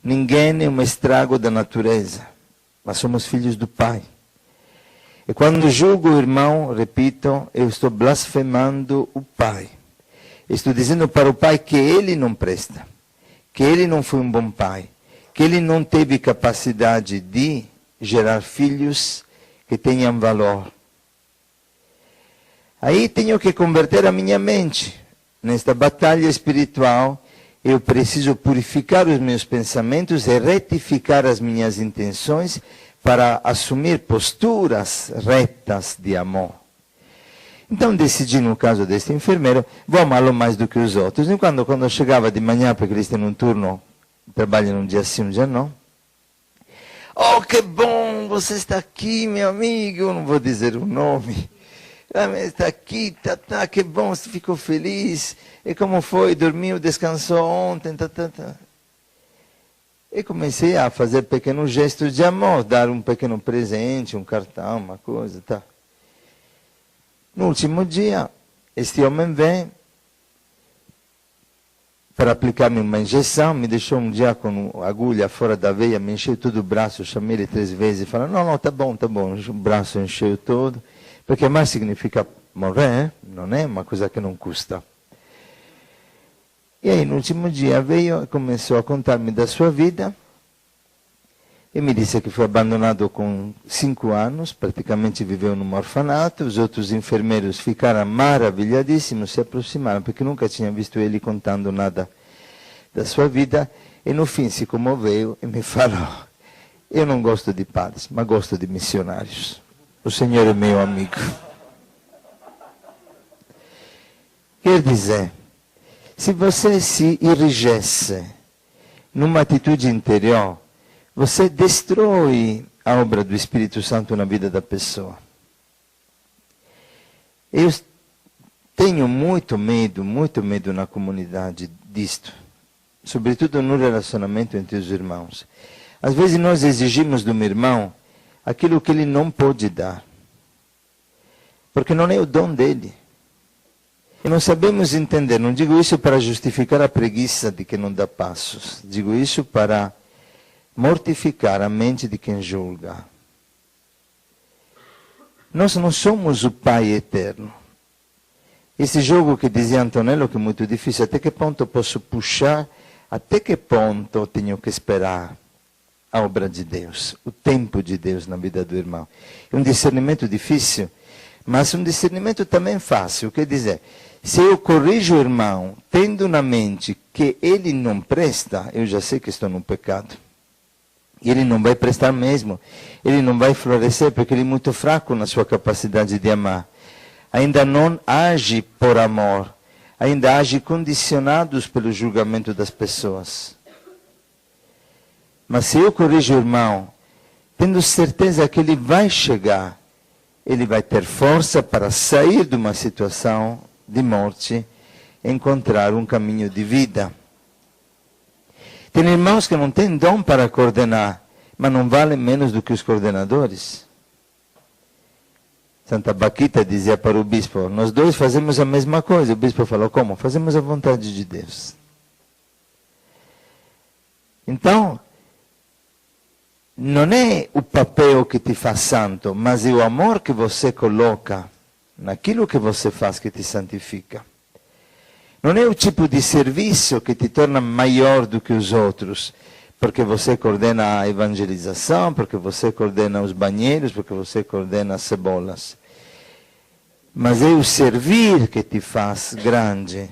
Ninguém é um estrago da natureza, mas somos filhos do Pai. E quando julgo o irmão, repito, eu estou blasfemando o Pai. Estou dizendo para o Pai que ele não presta, que ele não foi um bom pai, que ele não teve capacidade de gerar filhos que tenham valor. Aí tenho que converter a minha mente. Nesta batalha espiritual, eu preciso purificar os meus pensamentos e retificar as minhas intenções para assumir posturas retas de amor. Então decidi, no caso deste enfermeiro, vou amá-lo mais do que os outros. E quando chegava de manhã, porque eles têm um turno, trabalham um dia sim, um dia não. Oh, que bom, você está aqui, meu amigo. Eu não vou dizer o nome. Está aqui, que bom, você ficou feliz. E como foi? Dormiu, descansou ontem, E comecei a fazer pequenos gestos de amor, dar um pequeno presente, um cartão, uma coisa, tá. No último dia, este homem vem para aplicar-me uma injeção, me deixou um dia com a agulha fora da veia, me encheu todo o braço, chamei ele 3 vezes e falei, não, tá bom, o braço encheu todo, porque mais significa morrer, não é uma coisa que não custa. E aí, no último dia, veio e começou a contar-me da sua vida, e me disse que foi abandonado com 5 anos, praticamente viveu num orfanato. Os outros enfermeiros ficaram maravilhadíssimos, se aproximaram, porque nunca tinham visto ele contando nada da sua vida. E no fim se comoveu e me falou, eu não gosto de padres, mas gosto de missionários. O Senhor é meu amigo. Quer dizer, se você se enrijece numa atitude interior, você destrói a obra do Espírito Santo na vida da pessoa. Eu tenho muito medo na comunidade disto. Sobretudo no relacionamento entre os irmãos. Às vezes nós exigimos do meu irmão aquilo que ele não pode dar. Porque não é o dom dele. E não sabemos entender. Não digo isso para justificar a preguiça de quem não dá passos. Digo isso para mortificar a mente de quem julga. Nós não somos o Pai eterno. Esse jogo que dizia Antonello, que é muito difícil, até que ponto posso puxar, até que ponto tenho que esperar a obra de Deus, o tempo de Deus na vida do irmão. É um discernimento difícil, mas um discernimento também fácil. Quer dizer, se eu corrijo o irmão, tendo na mente que ele não presta, eu já sei que estou no pecado. E ele não vai prestar mesmo. Ele não vai florescer porque ele é muito fraco na sua capacidade de amar. Ainda não age por amor. Ainda age condicionados pelo julgamento das pessoas. Mas se eu corrijo o irmão, tendo certeza que ele vai chegar, ele vai ter força para sair de uma situação de morte e encontrar um caminho de vida. Tem irmãos que não têm dom para coordenar, mas não valem menos do que os coordenadores. Santa Baquita dizia para o bispo, nós dois fazemos a mesma coisa. O bispo falou, como? Fazemos a vontade de Deus. Então, não é o papel que te faz santo, mas é o amor que você coloca naquilo que você faz que te santifica. Não é o tipo de serviço que te torna maior do que os outros, porque você coordena a evangelização, porque você coordena os banheiros, porque você coordena as cebolas. Mas é o servir que te faz grande.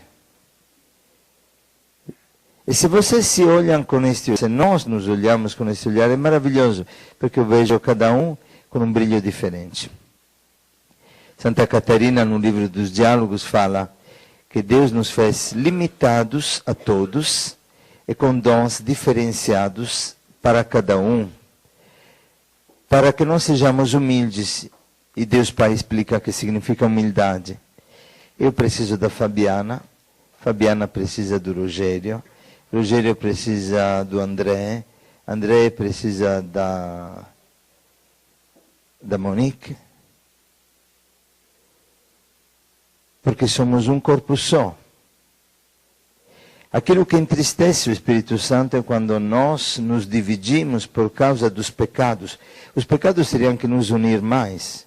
E se vocês se olham com este olhar, se nós nos olhamos com este olhar, é maravilhoso, porque eu vejo cada um com um brilho diferente. Santa Catarina, no livro dos Diálogos, fala que Deus nos fez limitados a todos e com dons diferenciados para cada um, para que não sejamos humildes. E Deus Pai explica o que significa humildade. Eu preciso da Fabiana, Fabiana precisa do Rogério, Rogério precisa do André, André precisa da Monique. Porque somos um corpo só. Aquilo que entristece o Espírito Santo é quando nós nos dividimos por causa dos pecados. Os pecados teriam que nos unir mais.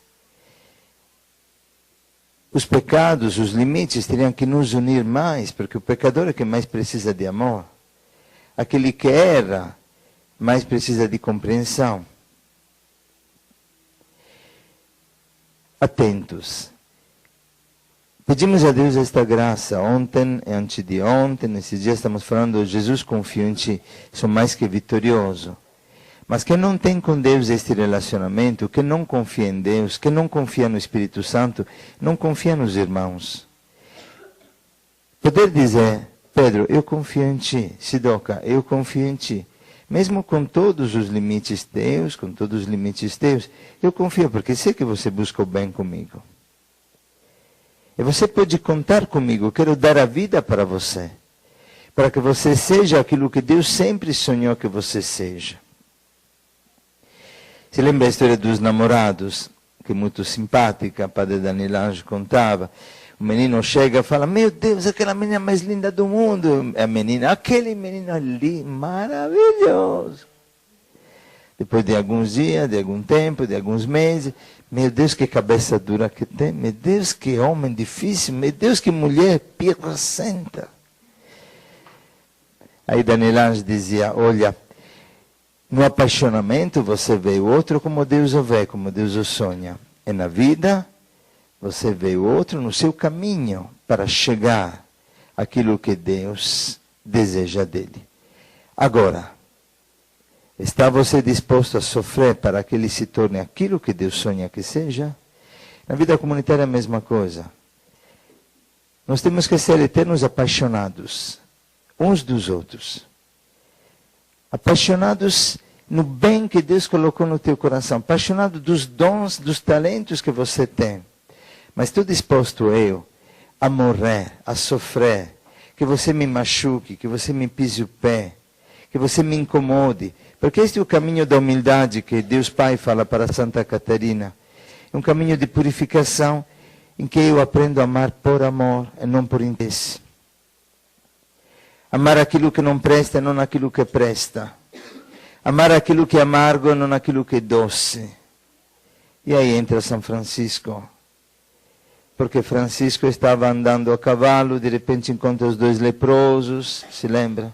Os pecados, os limites teriam que nos unir mais, porque o pecador é que mais precisa de amor. Aquele que erra mais precisa de compreensão. Atentos. Pedimos a Deus esta graça. Ontem e antes de ontem, nesses dias estamos falando, Jesus confia em ti, sou mais que vitorioso. Mas quem não tem com Deus este relacionamento, que não confia em Deus, que não confia no Espírito Santo, não confia nos irmãos. Poder dizer, Pedro, eu confio em ti, Sidoca, eu confio em ti. Mesmo com todos os limites teus, eu confio, porque sei que você busca o bem comigo. E você pode contar comigo, eu quero dar a vida para você, para que você seja aquilo que Deus sempre sonhou que você seja. Se lembra a história dos namorados, que é muito simpática, o padre Daniel contava. O menino chega e fala, meu Deus, aquela menina mais linda do mundo. A menina, aquele menino ali, maravilhoso. Depois de alguns dias, de algum tempo, de alguns meses, meu Deus, que cabeça dura que tem, meu Deus, que homem difícil, meu Deus, que mulher pirracenta. Aí Daniel Ange dizia, olha, no apaixonamento você vê o outro como Deus o vê, como Deus o sonha. E na vida, você vê o outro no seu caminho para chegar àquilo que Deus deseja dele. Agora, está você disposto a sofrer para que ele se torne aquilo que Deus sonha que seja? Na vida comunitária é a mesma coisa. Nós temos que ser eternos apaixonados uns dos outros. Apaixonados no bem que Deus colocou no teu coração. Apaixonado dos dons, dos talentos que você tem. Mas estou disposto eu a morrer, a sofrer, que você me machuque, que você me pise o pé, que você me incomode. Porque este é o caminho da humildade que Deus Pai fala para Santa Catarina. É um caminho de purificação em que eu aprendo a amar por amor e não por interesse. Amar aquilo que não presta e não aquilo que presta. Amar aquilo que é amargo e não aquilo que é doce. E aí entra São Francisco. Porque Francisco estava andando a cavalo, de repente encontra os dois leprosos, se lembra?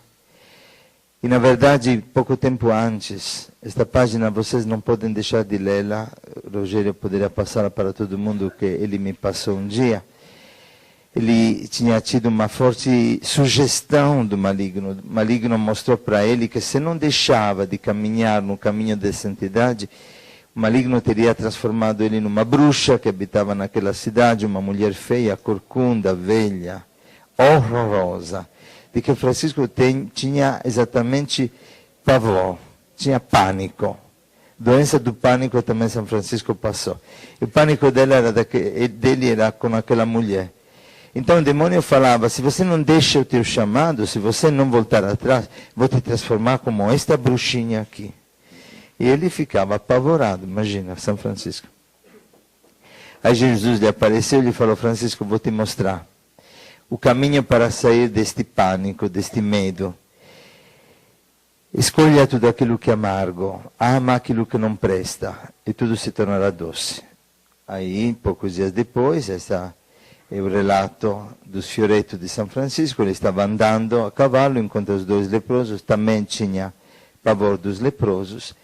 E na verdade, pouco tempo antes, esta página vocês não podem deixar de lê-la, Rogério poderia passá-la para todo mundo, que ele me passou um dia. Ele tinha tido uma forte sugestão do maligno. O maligno mostrou para ele que se não deixava de caminhar no caminho da santidade, o maligno teria transformado ele numa bruxa que habitava naquela cidade, uma mulher feia, corcunda, velha, horrorosa, de que Francisco tinha exatamente pavor, tinha pânico. Doença do pânico também São Francisco passou. E o pânico dele era com aquela mulher. Então o demônio falava, se você não deixa o teu chamado, se você não voltar atrás, vou te transformar como esta bruxinha aqui. E ele ficava apavorado, imagina, São Francisco. Aí Jesus lhe apareceu e lhe falou, Francisco, vou te mostrar o caminho para sair deste pânico, deste medo. Escolha tudo aquilo que é amargo, ama aquilo que não presta, e tudo se tornará doce. Aí, poucos dias depois, esse é o relato dos fioretos de São Francisco, ele estava andando a cavalo, encontra os dois leprosos, também tinha pavor dos leprosos.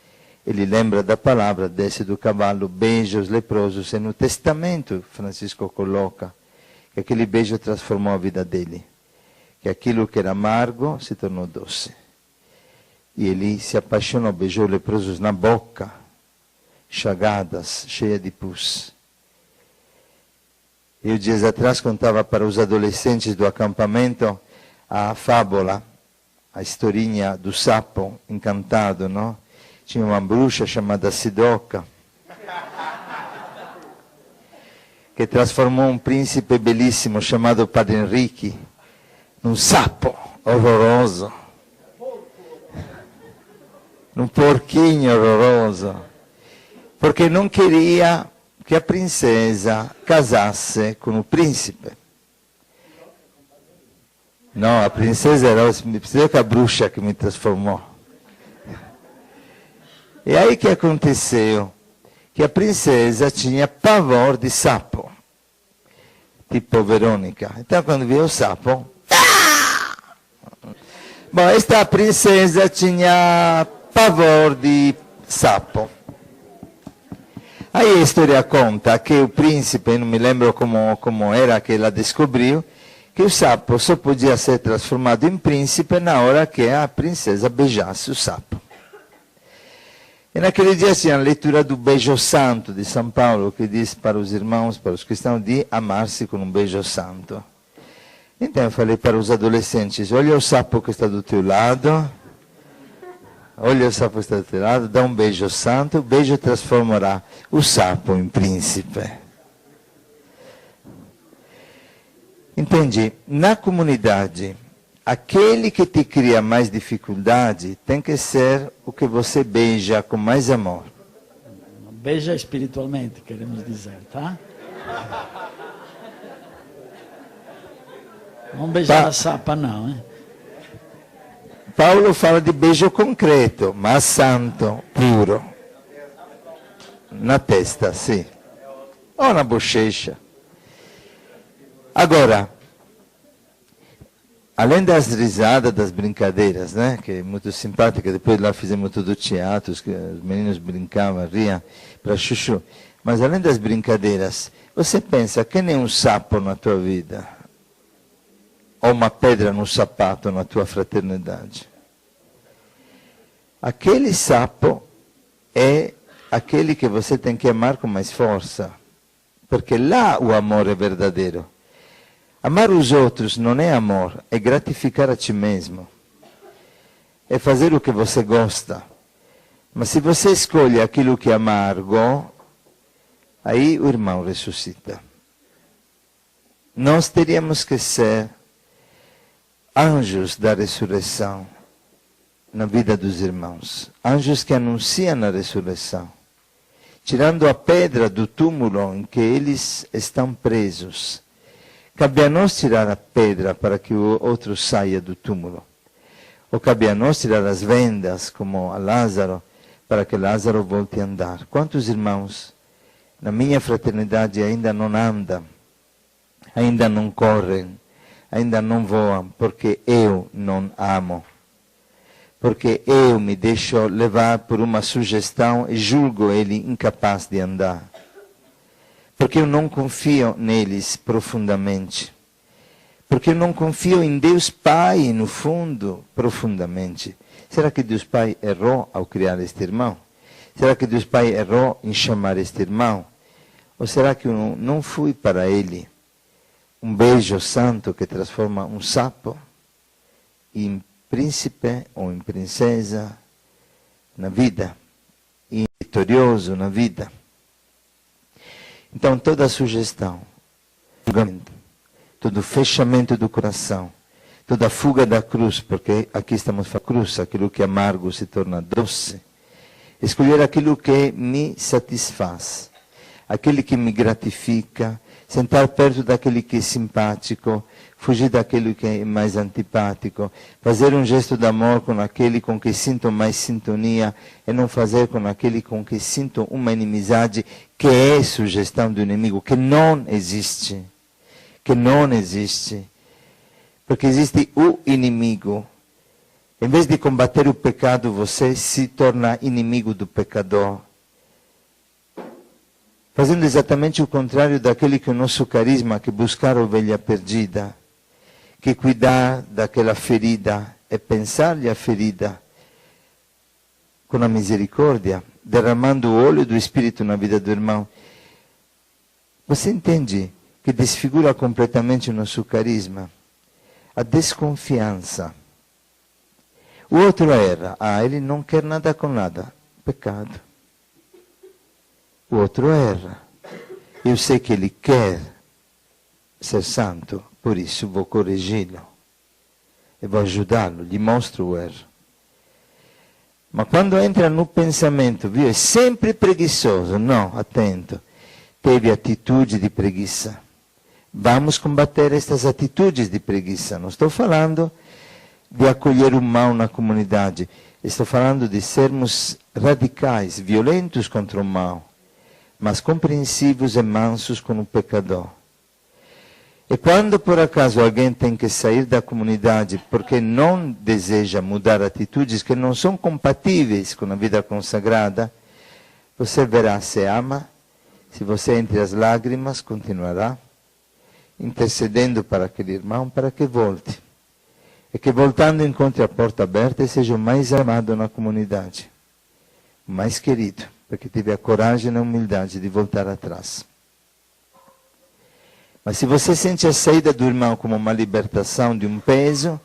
Ele lembra da palavra, desce do cavalo, beija os leprosos. E no testamento, Francisco coloca que aquele beijo transformou a vida dele. Que aquilo que era amargo se tornou doce. E ele se apaixonou, beijou os leprosos na boca, chagadas, cheia de pus. Eu dias atrás contava para os adolescentes do acampamento a fábula, a historinha do sapo encantado, não? Tinha uma bruxa chamada Sidoca, que transformou um príncipe belíssimo chamado Padre Henrique num sapo horroroso, num porquinho horroroso, porque não queria que a princesa casasse com o príncipe. Não, a princesa era a bruxa que me transformou. E aí que aconteceu? Que a princesa tinha pavor de sapo, tipo Verônica. Então quando viu o sapo, bom, esta princesa tinha pavor de sapo. Aí a história conta que o príncipe, não me lembro como era que ela descobriu, que o sapo só podia ser transformado em príncipe na hora que a princesa beijasse o sapo. E naquele dia tinha a leitura do beijo santo de São Paulo, que diz para os irmãos, para os cristãos, de amar-se com um beijo santo. Então eu falei para os adolescentes, olha o sapo que está do teu lado, olha o sapo que está do teu lado, dá um beijo santo, o beijo transformará o sapo em príncipe. Entende? Na comunidade, aquele que te cria mais dificuldade tem que ser o que você beija com mais amor. Beija espiritualmente, queremos dizer, tá? Não beijar a sapa, não, hein? Paulo fala de beijo concreto, mas santo, puro. Na testa, sim. Ou na bochecha. Agora, além das risadas, das brincadeiras, né, que é muito simpática, depois lá fizemos tudo teatro, os meninos brincavam, riam para chuchu. Mas além das brincadeiras, você pensa que nem um sapo na tua vida? Ou uma pedra no sapato na tua fraternidade? Aquele sapo é aquele que você tem que amar com mais força. Porque lá o amor é verdadeiro. Amar os outros não é amor, é gratificar a ti mesmo. É fazer o que você gosta. Mas se você escolhe aquilo que é amargo, aí o irmão ressuscita. Nós teríamos que ser anjos da ressurreição na vida dos irmãos. Anjos que anunciam a ressurreição. Tirando a pedra do túmulo em que eles estão presos. Cabe a nós tirar a pedra para que o outro saia do túmulo. Ou cabe a nós tirar as vendas, como a Lázaro, para que Lázaro volte a andar. Quantos irmãos na minha fraternidade ainda não andam, ainda não correm, ainda não voam, porque eu não amo? Porque eu me deixo levar por uma sugestão e julgo ele incapaz de andar. Porque eu não confio neles profundamente. Porque eu não confio em Deus Pai, no fundo, profundamente. Será que Deus Pai errou ao criar este irmão? Será que Deus Pai errou em chamar este irmão? Ou será que eu não fui para ele um beijo santo que transforma um sapo em príncipe ou em princesa na vida, e vitorioso na vida? Então, toda sugestão, todo fechamento do coração, toda fuga da cruz, porque aqui estamos falando da cruz, aquilo que é amargo se torna doce. Escolher aquilo que me satisfaz, aquele que me gratifica, sentar perto daquele que é simpático, fugir daquele que é mais antipático, fazer um gesto de amor com aquele com que sinto mais sintonia e não fazer com aquele com que sinto uma inimizade, que é sugestão do inimigo, que não existe. Que não existe. Porque existe o inimigo. Em vez de combater o pecado, você se torna inimigo do pecador. Fazendo exatamente o contrário daquele que é o nosso carisma, que buscar a ovelha perdida, que cuidar daquela ferida é pensar-lhe a ferida com a misericórdia, derramando o óleo do Espírito na vida do irmão. Você entende que desfigura completamente o nosso carisma? A desconfiança. O outro erra. Ele não quer nada com nada. Pecado. O outro erra. Eu sei que ele quer ser santo, por isso vou corrigi-lo. E vou ajudá-lo, lhe mostro o erro. Mas quando entra no pensamento, viu, é sempre preguiçoso. Não, atento. Teve atitude de preguiça. Vamos combater estas atitudes de preguiça. Não estou falando de acolher o mal na comunidade. Estou falando de sermos radicais, violentos contra o mal, mas compreensivos e mansos com o pecador. E quando por acaso alguém tem que sair da comunidade porque não deseja mudar atitudes que não são compatíveis com a vida consagrada, você verá se ama, se você entre as lágrimas continuará intercedendo para aquele irmão para que volte. E que voltando encontre a porta aberta e seja o mais amado na comunidade. o mais querido, porque teve a coragem e a humildade de voltar atrás. Mas se você sente a saída do irmão como uma libertação de um peso,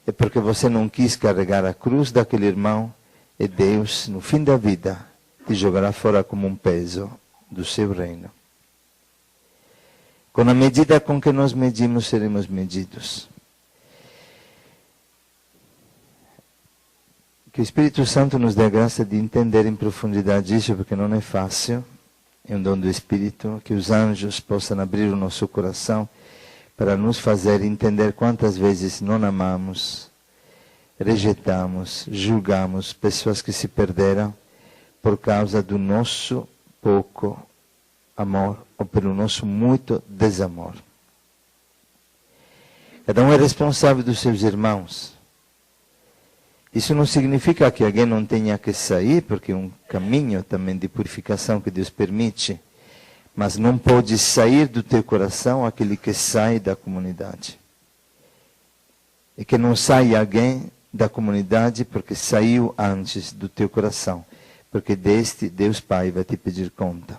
é porque você não quis carregar a cruz daquele irmão, e Deus, no fim da vida, te jogará fora como um peso do seu reino. Com a medida com que nós medimos, seremos medidos. Que o Espírito Santo nos dê a graça de entender em profundidade isso, porque não é fácil. É um dom do Espírito, que os anjos possam abrir o nosso coração para nos fazer entender quantas vezes não amamos, rejeitamos, julgamos pessoas que se perderam por causa do nosso pouco amor ou pelo nosso muito desamor. Cada um é responsável dos seus irmãos. Isso não significa que alguém não tenha que sair, porque é um caminho também de purificação que Deus permite. Mas não pode sair do teu coração aquele que sai da comunidade. E que não saia alguém da comunidade porque saiu antes do teu coração. Porque deste Deus Pai vai te pedir conta.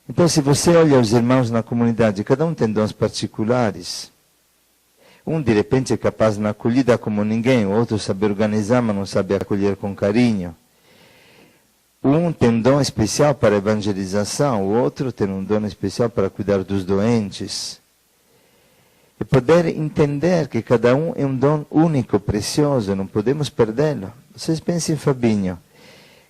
Então, se você olha os irmãos na comunidade, cada um tem dons particulares. Um, de repente, é capaz na acolhida como ninguém, o outro sabe organizar, mas não sabe acolher com carinho. Um tem um dom especial para evangelização, o outro tem um dom especial para cuidar dos doentes. E poder entender que cada um é um dom único, precioso, não podemos perdê-lo. Vocês pensem em Fabinho,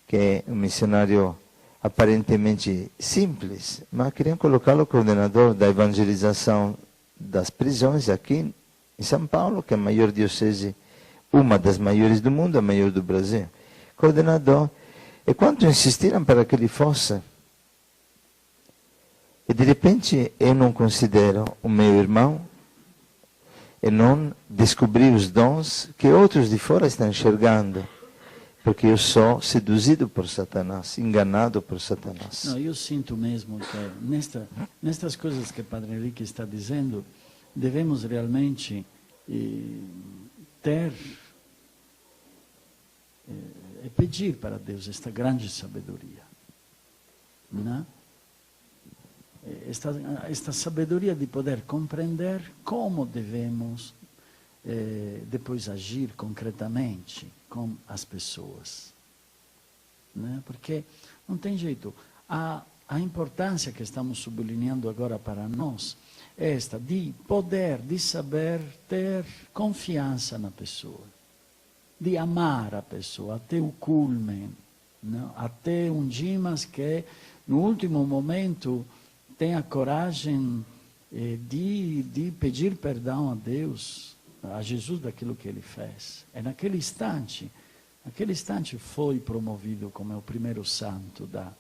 que é um missionário aparentemente simples, mas queriam colocá-lo coordenador da evangelização das prisões aqui em São Paulo, que é a maior diocese, uma das maiores do mundo, a maior do Brasil. Coordenador. E quanto insistiram para que ele fosse? E de repente eu não considero o meu irmão e não descobri os dons que outros de fora estão enxergando. Porque eu sou seduzido por Satanás, enganado por Satanás. Não, eu sinto mesmo que nestas coisas que o Padre Henrique está dizendo, devemos realmente ter e pedir para Deus esta grande sabedoria, né? Esta sabedoria de poder compreender como devemos depois agir concretamente com as pessoas, né? Porque não tem jeito. A importância que estamos sublinhando agora para nós é esta, de poder, de saber ter confiança na pessoa, de amar a pessoa até o culmen, né? Até um Dimas que no último momento tem a coragem de pedir perdão a Deus, a Jesus daquilo que ele fez. É naquele instante foi promovido como o primeiro santo da...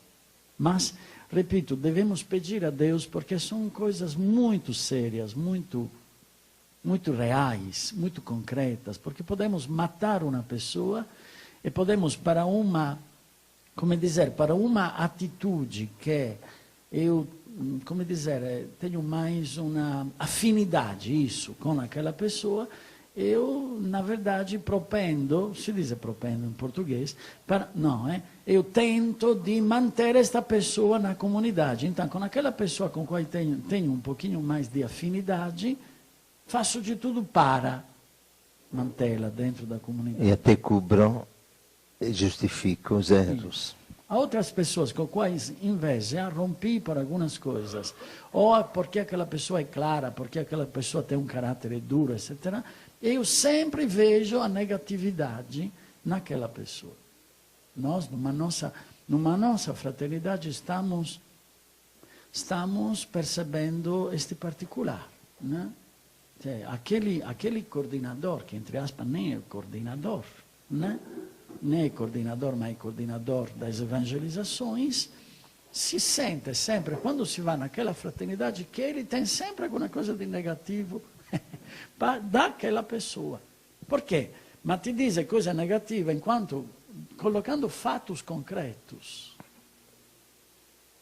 Mas, repito, devemos pedir a Deus porque são coisas muito sérias, muito reais, muito concretas, porque podemos matar uma pessoa e podemos para uma atitude que eu, tenho mais uma afinidade, isso, com aquela pessoa, eu, na verdade, propendo, se diz propendo em português, eu tento de manter esta pessoa na comunidade. Então, com aquela pessoa com qual tenho um pouquinho mais de afinidade, faço de tudo para mantê-la dentro da comunidade. E até cubro e justifico os erros. Há outras pessoas com quais, em vez de romper por algumas coisas, ou porque aquela pessoa é clara, porque aquela pessoa tem um caráter duro, etc., eu sempre vejo a negatividade naquela pessoa. Nós, numa nossa fraternidade, estamos percebendo este particular, né? Aquele coordenador, que entre aspas nem é coordenador, né? Nem é coordenador, mas é coordenador das evangelizações, se sente sempre, quando se vai naquela fraternidade, que ele tem sempre alguma coisa de negativo daquela pessoa. Por quê? Mas ti diz coisa negativa enquanto colocando fatos concretos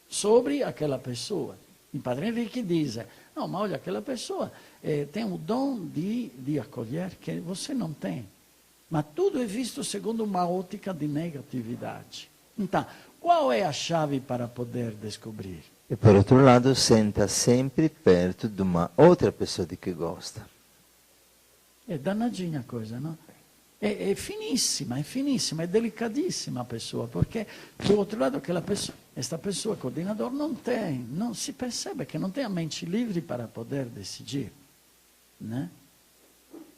sobre aquela pessoa. E Padre Henrique diz, não, mas olha, aquela pessoa tem o dom de acolher que você não tem. Ma tudo é visto segundo uma ótica de negatividade. Então, qual é a chave para poder descobrir? E per outro lado, senta sempre perto de uma outra pessoa de que gosta. É danadinha a coisa, não? É finissima, é delicadíssima a pessoa, porque do outro lado esta pessoa, coordenador, não se percebe que não tem a mente livre para poder decidir, né?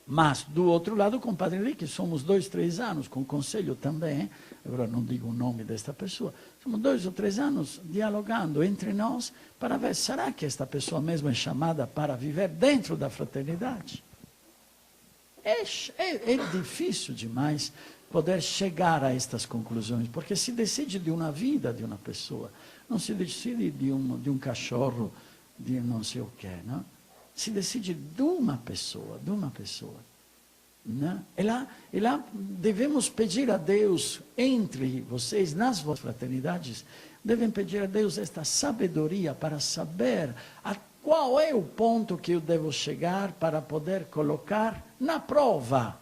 Mas, do outro lado, com o Padre Henrique, somos 2, 3 anos, com o conselho também, agora não digo o nome desta pessoa, somos 2 ou 3 anos dialogando entre nós para ver, será que esta pessoa mesmo é chamada para viver dentro da fraternidade? É difícil demais poder chegar a estas conclusões, porque se decide de uma vida de uma pessoa, não se decide de um cachorro, de não sei o quê, não? Se decide de uma pessoa, né? E lá devemos pedir a Deus, entre vocês, nas vossas fraternidades, devem pedir a Deus esta sabedoria para saber qual é o ponto que eu devo chegar para poder colocar na prova.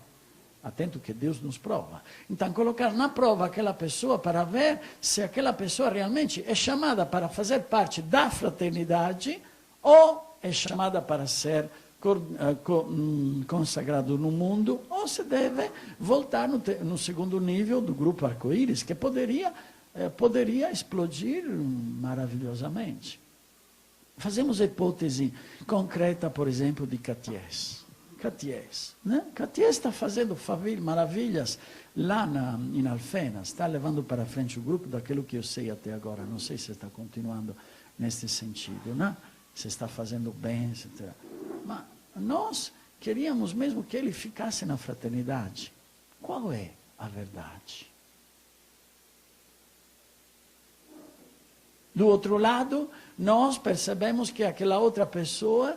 Atento que Deus nos prova. Então, colocar na prova aquela pessoa para ver se aquela pessoa realmente é chamada para fazer parte da fraternidade ou é chamada para ser consagrado no mundo, ou se deve voltar no segundo nível do grupo arco-íris, que poderia explodir maravilhosamente. Fazemos a hipótese concreta, por exemplo, de Catiés. Né? Catiés está fazendo maravilhas lá em Alfenas, está levando para frente o grupo daquilo que eu sei até agora. Não sei se está continuando nesse sentido, né? Se está fazendo bem, etc. Mas nós queríamos mesmo que ele ficasse na fraternidade. Qual é a verdade? Do outro lado, nós percebemos que aquela outra pessoa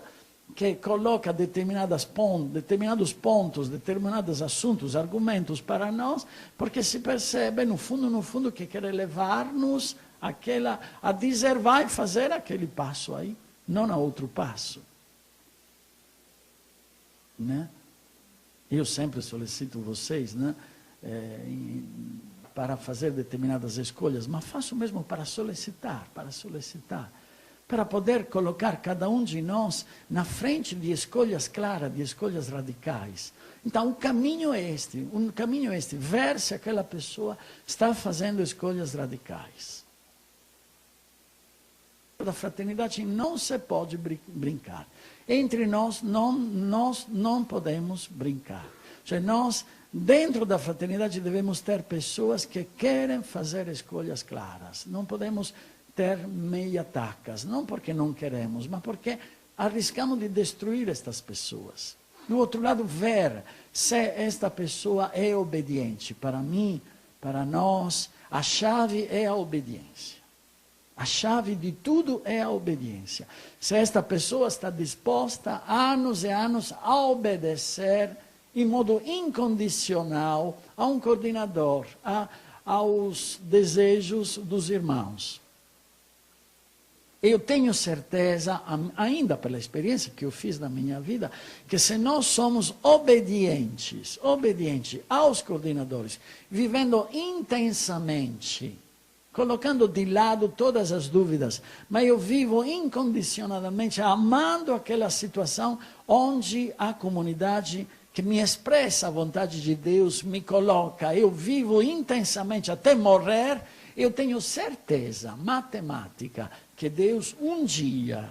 que coloca determinados pontos, determinados assuntos, argumentos para nós, porque se percebe, no fundo, que quer levar-nos a dizer, vai fazer aquele passo aí, não a outro passo. Né? Eu sempre solicito vocês, né, para fazer determinadas escolhas, mas faço mesmo para solicitar, para poder colocar cada um de nós na frente de escolhas claras, de escolhas radicais. Então, o caminho é este, ver se aquela pessoa está fazendo escolhas radicais. Da fraternidade não se pode brincar. Entre nós não podemos brincar. Cioè, nós, dentro da fraternidade, devemos ter pessoas que querem fazer escolhas claras. Não podemos ter meia-tacas, não porque não queremos, mas porque arriscamos de destruir estas pessoas. Do outro lado, ver se esta pessoa é obediente. Para mim, para nós, a chave é a obediência. A chave de tudo é a obediência. Se esta pessoa está disposta, anos e anos, a obedecer em modo incondicional a um coordenador, aos desejos dos irmãos. Eu tenho certeza, ainda pela experiência que eu fiz na minha vida, que se nós somos obedientes aos coordenadores, vivendo intensamente, colocando de lado todas as dúvidas, mas eu vivo incondicionadamente, amando aquela situação onde a comunidade que me expressa a vontade de Deus me coloca, eu vivo intensamente até morrer, eu tenho certeza matemática que Deus um dia,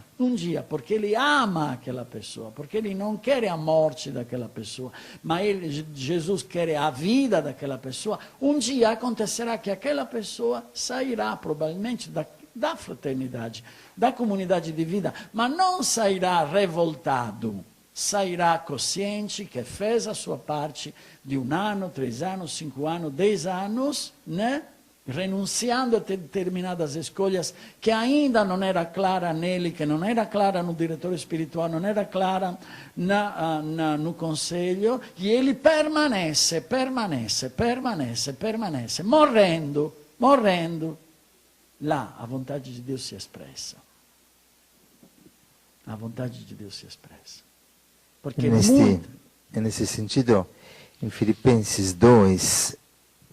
porque Ele ama aquela pessoa, porque Ele não quer a morte daquela pessoa, mas Jesus quer a vida daquela pessoa, um dia acontecerá que aquela pessoa sairá provavelmente da fraternidade, da comunidade de vida, mas não sairá revoltado, sairá consciente que fez a sua parte de 1 ano, 3 anos, 5 anos, 10 anos, né? Renunciando a determinadas escolhas que ainda não era clara nele, que não era clara no diretor espiritual, não era clara no conselho, e ele permanece, morrendo. Lá a vontade de Deus se expressa. A vontade de Deus se expressa. Porque nesse sentido, Em Filipenses 2,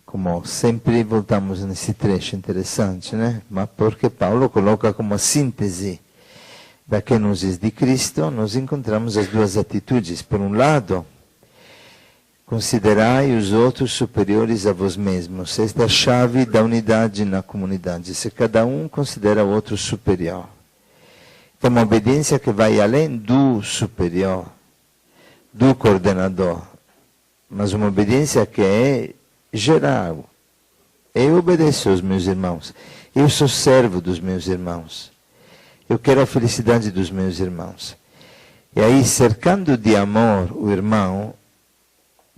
como sempre voltamos nesse trecho interessante, né? Mas porque Paulo coloca como síntese da que nos diz de Cristo, nós encontramos as duas atitudes. Por um lado, considerai os outros superiores a vós mesmos. Esta é a chave da unidade na comunidade. Se cada um considera o outro superior. Então, uma obediência que vai além do superior, do coordenador, mas uma obediência que é geral. Eu obedeço aos meus irmãos. Eu sou servo dos meus irmãos. Eu quero a felicidade dos meus irmãos. E aí, cercando de amor o irmão,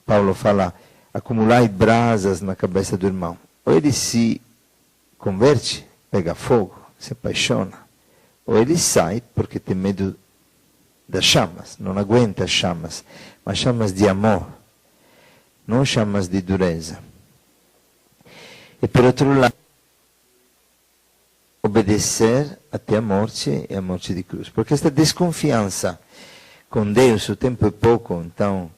Paulo fala, acumulai brasas na cabeça do irmão. Ou ele se converte, pega fogo, se apaixona. Ou ele sai porque tem medo das chamas, não aguenta as chamas, mas chamas de amor, não chamas de dureza. E por outro lado, obedecer até a morte e a morte de cruz. Porque esta desconfiança com Deus, o tempo é pouco, então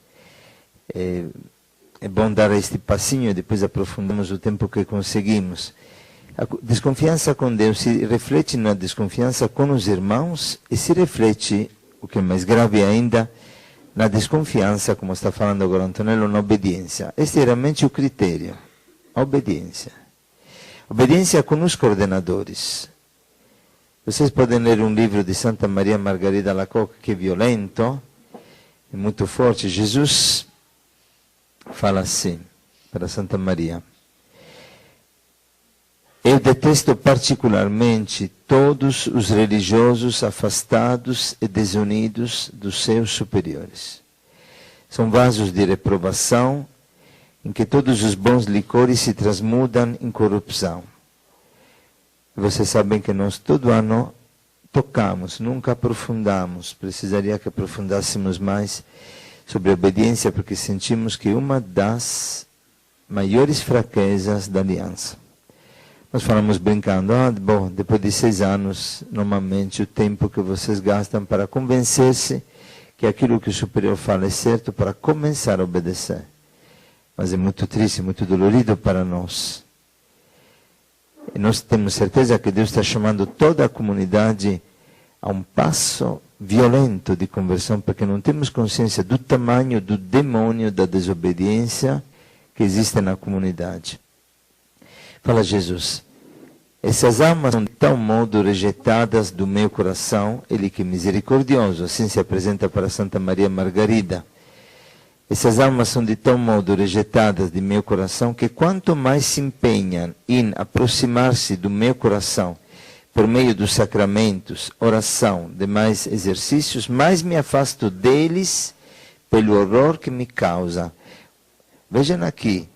é bom dar este passinho e depois aprofundamos o tempo que conseguimos. A desconfiança com Deus se reflete na desconfiança com os irmãos e se reflete, o que é mais grave ainda, na desconfiança, como está falando agora Antonello, na obediência. Este é realmente o critério, a obediência. Obediência com os coordenadores. Vocês podem ler um livro de Santa Maria Margarida Alacoque, que é violento, é muito forte. Jesus fala assim para Santa Maria: eu detesto particularmente todos os religiosos afastados e desunidos dos seus superiores. São vasos de reprovação em que todos os bons licores se transmudam em corrupção. Vocês sabem que nós todo ano tocamos, nunca aprofundamos. Precisaria que aprofundássemos mais sobre a obediência, porque sentimos que uma das maiores fraquezas da aliança. Nós falamos brincando, bom, depois de 6 anos, normalmente o tempo que vocês gastam para convencer-se que aquilo que o superior fala é certo, para começar a obedecer. Mas é muito triste, muito dolorido para nós. E nós temos certeza que Deus está chamando toda a comunidade a um passo violento de conversão, porque não temos consciência do tamanho do demônio da desobediência que existe na comunidade. Fala Jesus: essas almas são de tal modo rejeitadas do meu coração, Ele que é misericordioso, assim se apresenta para Santa Maria Margarida. Essas almas são de tal modo rejeitadas de meu coração que quanto mais se empenham em aproximar-se do meu coração por meio dos sacramentos, oração, demais exercícios, mais me afasto deles pelo horror que me causa. Vejam aqui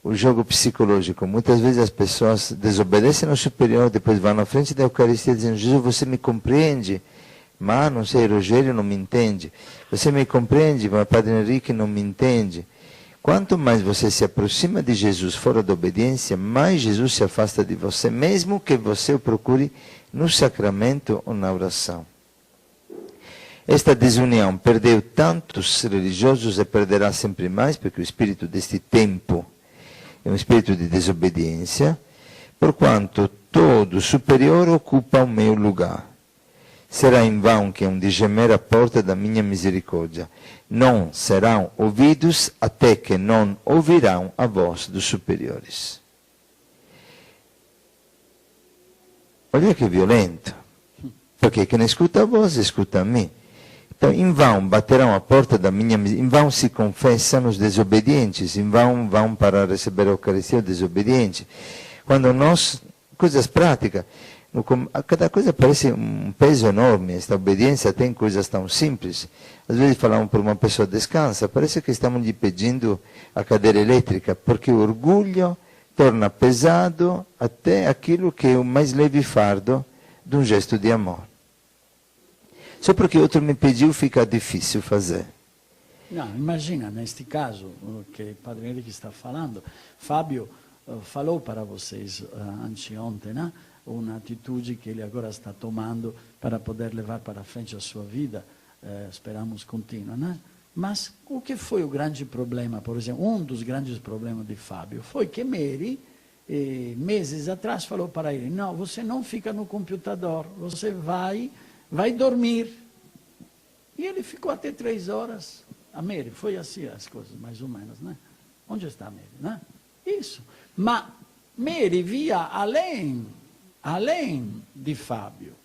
o jogo psicológico. Muitas vezes as pessoas desobedecem ao superior, depois vão na frente da Eucaristia dizendo: Jesus, você me compreende? Mas não sei, Rogério não me entende. Você me compreende, mas Padre Henrique não me entende. Quanto mais você se aproxima de Jesus fora da obediência, mais Jesus se afasta de você, mesmo que você o procure no sacramento ou na oração. Esta desunião perdeu tantos religiosos e perderá sempre mais, porque o espírito deste tempo é um espírito de desobediência, porquanto todo superior ocupa o meu lugar. Será em vão que hão de gemer a porta da minha misericórdia. Não serão ouvidos até que não ouvirão a voz dos superiores. Olha que violento. Porque quem escuta a voz, escuta a mim. Então, em vão baterão a porta da minha misericórdia, em vão se confessam os desobedientes, em vão vão para receber a Eucaristia desobediente. Quando nós, coisas práticas, cada coisa parece um peso enorme. Esta obediência tem coisas tão simples. Às vezes falamos para uma pessoa: descansa, parece que estamos lhe pedindo a cadeira elétrica, porque o orgulho torna pesado até aquilo que é o mais leve fardo de um gesto de amor. Só porque outro me pediu fica difícil fazer. Não, imagina, neste caso, o que o Padre Henrique está falando, Fábio falou para vocês anteontem, né? Uma atitude que ele agora está tomando para poder levar para frente a sua vida, esperamos contínua, né? Mas o que foi o grande problema, por exemplo, um dos grandes problemas de Fábio foi que Mary, meses atrás, falou para ele, não, você não fica no computador, você vai dormir. E ele ficou até 3 horas. A Mary, foi assim as coisas, mais ou menos, né? Onde está a Mary, né? Isso. Mas Mary via além de Fábio.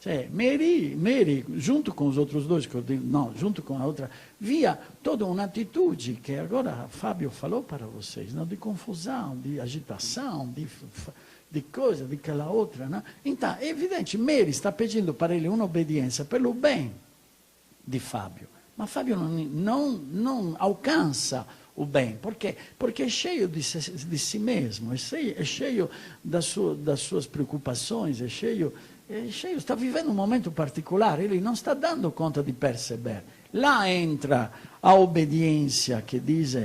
Cioè, Mary, junto com os outros dois, não, junto com a outra, via toda uma atitude que agora Fábio falou para vocês, não? De confusão, de agitação, de coisa, de aquela outra. Não? Então, é evidente, Mary está pedindo para ele uma obediência pelo bem de Fábio, mas Fábio não alcança o bem. Por quê? Porque é cheio de si mesmo, é cheio das suas preocupações, é cheio, está vivendo um momento particular, ele não está dando conta de perceber. Lá entra a obediência que diz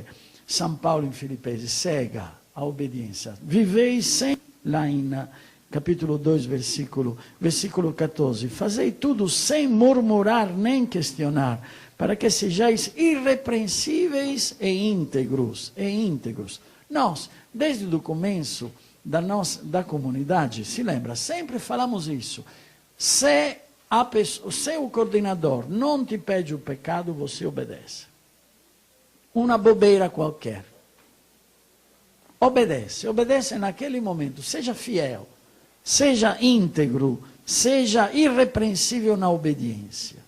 São Paulo em Filipenses, cega a obediência. Viveis sem, lá em capítulo 2, versículo 14, fazei tudo sem murmurar nem questionar, para que sejais irrepreensíveis e íntegros. Nós, desde o começo da comunidade, se lembra, sempre falamos isso. Se o coordenador não te pede o pecado, você obedece. Uma bobeira qualquer. Obedece naquele momento, seja fiel, seja íntegro, seja irrepreensível na obediência.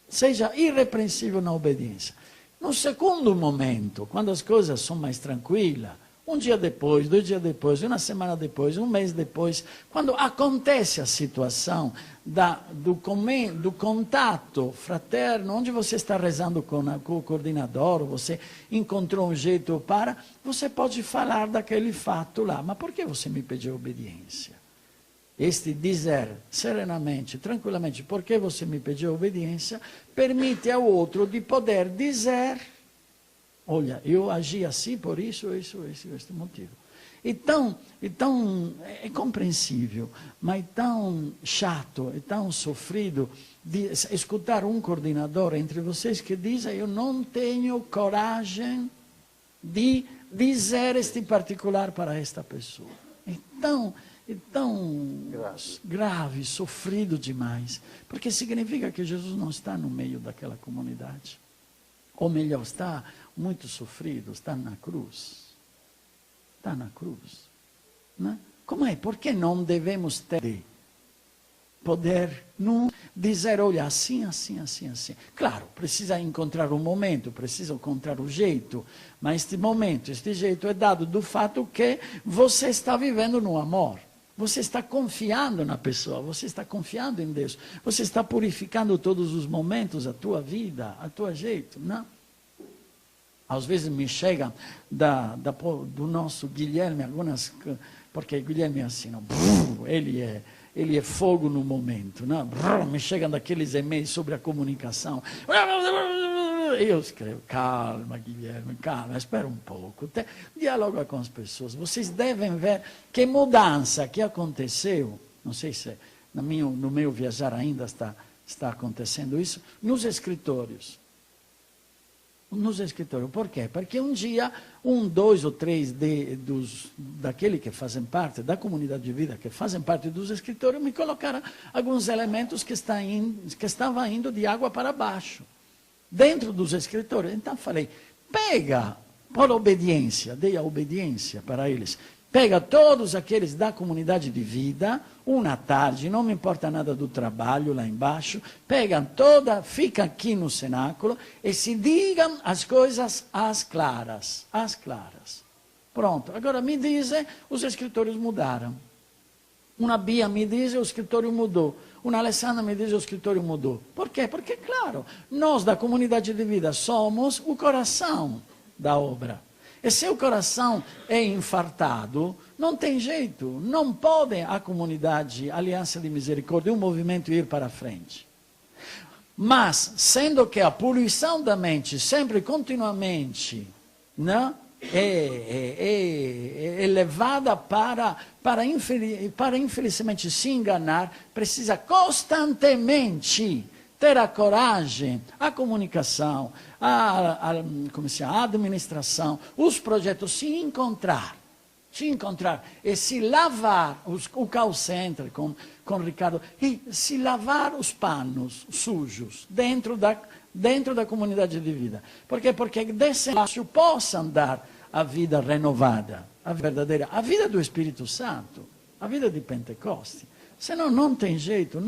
Seja irrepreensível na obediência. No segundo momento, quando as coisas são mais tranquilas, um dia depois, 2 dias depois, uma semana depois, um mês depois, quando acontece a situação do contato fraterno, onde você está rezando com o coordenador, você encontrou um jeito você pode falar daquele fato lá. Mas por que você me pediu obediência? Este dizer serenamente, tranquilamente, porque você me pediu obediência, permite ao outro de poder dizer, olha, eu agi assim por este motivo. Então, é compreensível, mas é tão chato, é tão sofrido de escutar um coordenador entre vocês que diz, eu não tenho coragem de dizer este particular para esta pessoa. Então, é tão grave, sofrido demais, porque significa que Jesus não está no meio daquela comunidade. Ou melhor, está muito sofrido, está na cruz. Está na cruz. Né? Como é? Por que não devemos ter poder não dizer, olha, assim. Claro, precisa encontrar um momento, precisa encontrar um jeito, mas este momento, este jeito é dado do fato que você está vivendo no amor. Você está confiando na pessoa, você está confiando em Deus, você está purificando todos os momentos, a tua vida, a tua jeito, não? Às vezes me chega do nosso Guilherme, algumas, porque Guilherme é assim, não? Ele é fogo no momento, não? Me chegam daqueles e-mails sobre a comunicação. Eu escrevo, calma Guilherme, calma, espera um pouco, dialoga com as pessoas. Vocês devem ver que mudança que aconteceu, não sei se no meu viajar ainda está acontecendo isso, nos escritórios. Por quê? Porque um dia, 1, 2 ou 3 daqueles que fazem parte da comunidade de vida, que fazem parte dos escritórios, me colocaram alguns elementos que estavam indo de água para baixo, dentro dos escritórios. Então falei, pega, por obediência, dei a obediência para eles, pega todos aqueles da comunidade de vida, uma tarde, não me importa nada do trabalho lá embaixo, pegam fica aqui no cenáculo e se digam as coisas às claras. Pronto, agora me dizem, os escritórios mudaram. Uma Bia me diz, o escritório mudou. Uma Alessandra me diz, o escritório mudou. Por quê? Porque, claro, nós da comunidade de vida somos o coração da obra. E se o coração é infartado, não tem jeito, não pode a comunidade, a Aliança de Misericórdia, um movimento ir para frente. Mas, sendo que a poluição da mente sempre, continuamente, né, é levada para infelizmente se enganar, precisa constantemente ter a coragem, a comunicação, a administração, os projetos, se encontrar e se lavar, o call center com Ricardo, e se lavar os panos sujos dentro da comunidade de vida. Porque desse espaço possa andar a vida renovada, a verdadeira, a vida do Espírito Santo, a vida de Pentecoste. Senão não tem jeito.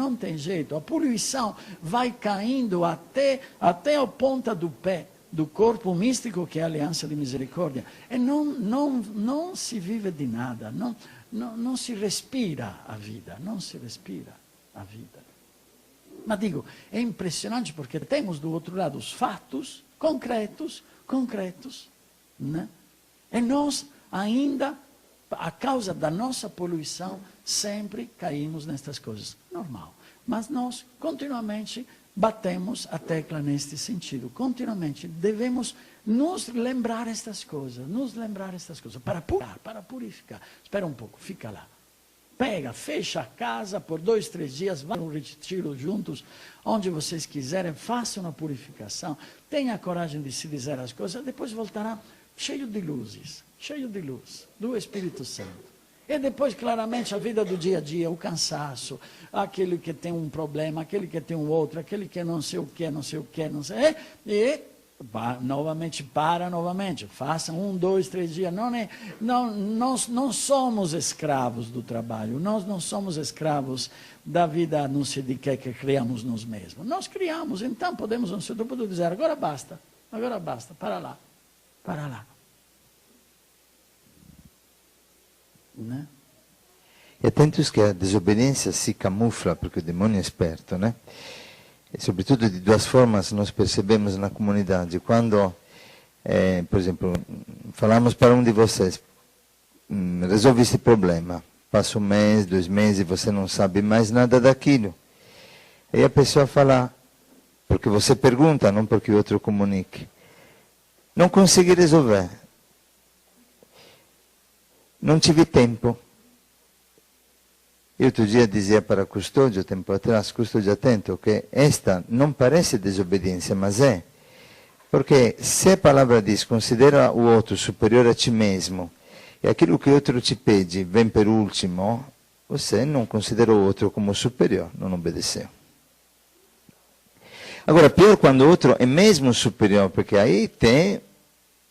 A poluição vai caindo até a ponta do pé do corpo místico que é a aliança de misericórdia. E não se vive de nada, não se respira a vida, Mas digo, é impressionante porque temos do outro lado os fatos concretos, né? E nós ainda, a causa da nossa poluição, sempre caímos nestas coisas. Normal. Mas nós continuamente batemos a tecla neste sentido. Continuamente devemos nos lembrar estas coisas, para purificar. Espera um pouco, fica lá. Fecha a casa por 2, 3 dias, vá no retiro juntos, onde vocês quiserem, façam uma purificação, tenha a coragem de se dizer as coisas, depois voltará cheio de luz do Espírito Santo. E depois, claramente, a vida do dia a dia, o cansaço, aquele que tem um problema, aquele que tem um outro, aquele que não sei o que, e novamente, façam 1, 2, 3 dias. Não somos escravos do trabalho, nós não somos escravos da vida, não sei de que criamos nós mesmos. Nós criamos, então podemos, não sei, dizer, agora basta, para lá. Né? E attentos che a desobbedienza si camufla, porque o demônio é esperto, né? E sobretudo de duas formas nós percebemos na comunidade. Quando, por exemplo, falamos para um de vocês, resolve esse problema, passa 1 mês, 2 meses, e você não sabe mais nada daquilo. E a pessoa fala, porque você pergunta, não porque o outro comunique, não consegui resolver. Non tive tempo. Io outro dia dizia para Custódio, tempo atrás, Custódio, attento, che esta non parece desobbediência, mas é. Porque se a palavra diz, considera o outro superior a ti mesmo, e aquilo que o outro te pede vem per último, você não considera o outro como superior, não obedeceu. Agora, pior quando o outro é mesmo superior, porque aí tem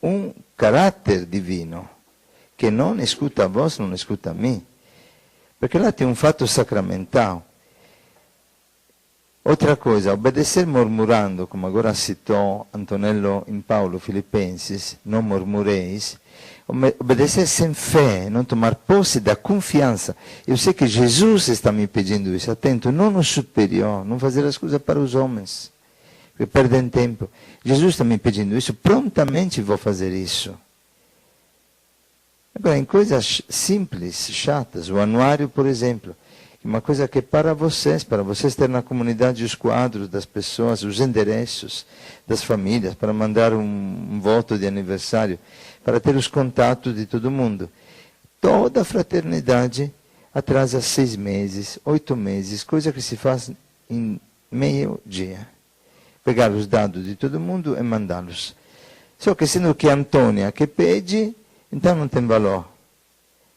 um caráter divino, che non escuta a vós, non escuta a mim. Perché là tem um fato sacramental. Outra coisa, obedecer murmurando, como agora citou Antonello in Paulo, Filipenses, não murmureis, obedecer sem fé, não tomar posse da confiança. Eu sei que Jesus está me pedindo isso, atento, não no superior, não fazer as coisas para os homens, porque perdem tempo. Jesus está me pedindo isso, prontamente vou fazer isso. Agora, em coisas simples, chatas, o anuário, por exemplo, uma coisa que para vocês ter na comunidade os quadros das pessoas, os endereços das famílias, para mandar um voto de aniversário, para ter os contatos de todo mundo. Toda a fraternidade atrasa 6 meses, 8 meses, coisa que se faz em meio dia. Pegar os dados de todo mundo e mandá-los. Só que sendo que Antônia que pede, então não tem valor.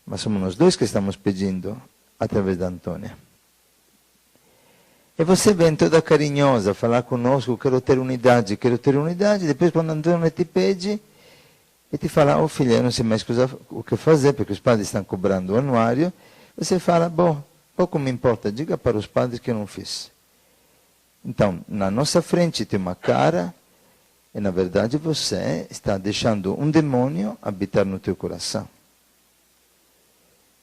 Mas somos nós dois que estamos pedindo através da Antônia. E você vem toda carinhosa falar conosco, quero ter unidade. Depois quando a Antônia te pede, e te fala, oh filha, eu não sei mais o que fazer, porque os padres estão cobrando o anuário. Você fala, bom, pouco me importa, diga para os padres que eu não fiz. Então, na nossa frente tem uma cara, e na verdade você está deixando um demônio habitar no teu coração.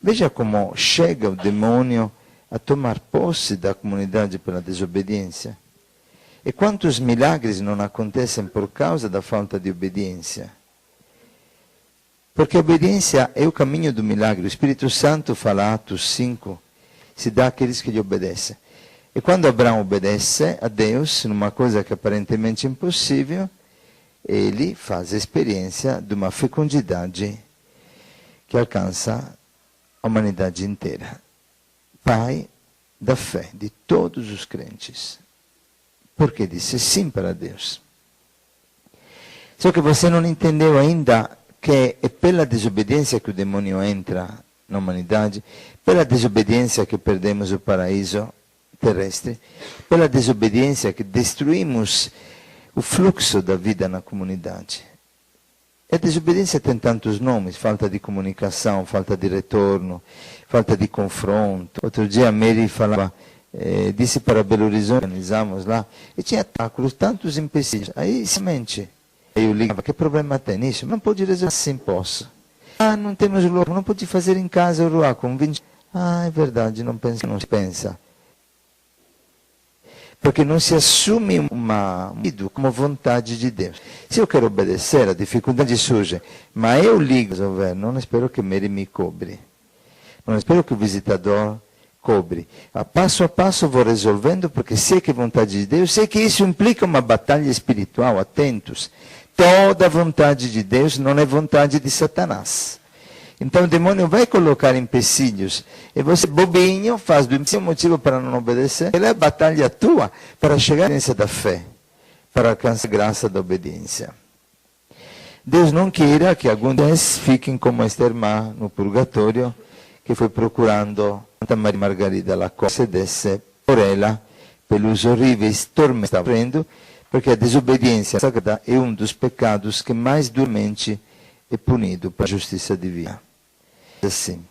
Veja como chega o demônio a tomar posse da comunidade pela desobediência. E quantos milagres não acontecem por causa da falta de obediência? Porque a obediência é o caminho do milagre. O Espírito Santo fala, Atos 5, se dá àqueles que lhe obedecem. E quando Abraão obedece a Deus, numa coisa que aparentemente é impossível, ele faz a experiência de uma fecundidade que alcança a humanidade inteira. Pai da fé de todos os crentes. Porque disse sim para Deus. Só que você não entendeu ainda que é pela desobediência que o demônio entra na humanidade, pela desobediência que perdemos o paraíso terrestre, pela desobediência que destruímos o fluxo da vida na comunidade. E a desobediência tem tantos nomes: falta de comunicação, falta de retorno, falta de confronto. Outro dia a Mary falava, disse para Belo Horizonte, organizamos lá, e tinha tantos empecilhos. Aí, simplesmente, eu ligava: que problema tem nisso? Não pode resolver? Sim, posso. Ah, não temos louco, não pode fazer em casa o ruá com 20. Ah, é verdade, não se pensa. Porque não se assume uma como vontade de Deus. Se eu quero obedecer, a dificuldade surge, mas eu ligo, não espero que Mary me cobre. Não espero que o visitador cobre. A passo vou resolvendo, porque sei que é vontade de Deus, sei que isso implica uma batalha espiritual, atentos. Toda vontade de Deus não é vontade de Satanás. Então o demônio vai colocar empecilhos, e você, bobinho, faz do seu motivo para não obedecer. Ela é a batalha tua para chegar à experiência da fé, para alcançar a graça da obediência. Deus não queira que alguns fiquem como esta irmã no purgatório, que foi procurando Santa Maria Margarida Lacoste, desse por ela, pelos horríveis tormentos que estava sofrendo, porque a desobediência sagrada é um dos pecados que mais duramente é punido pela justiça divina. Assim,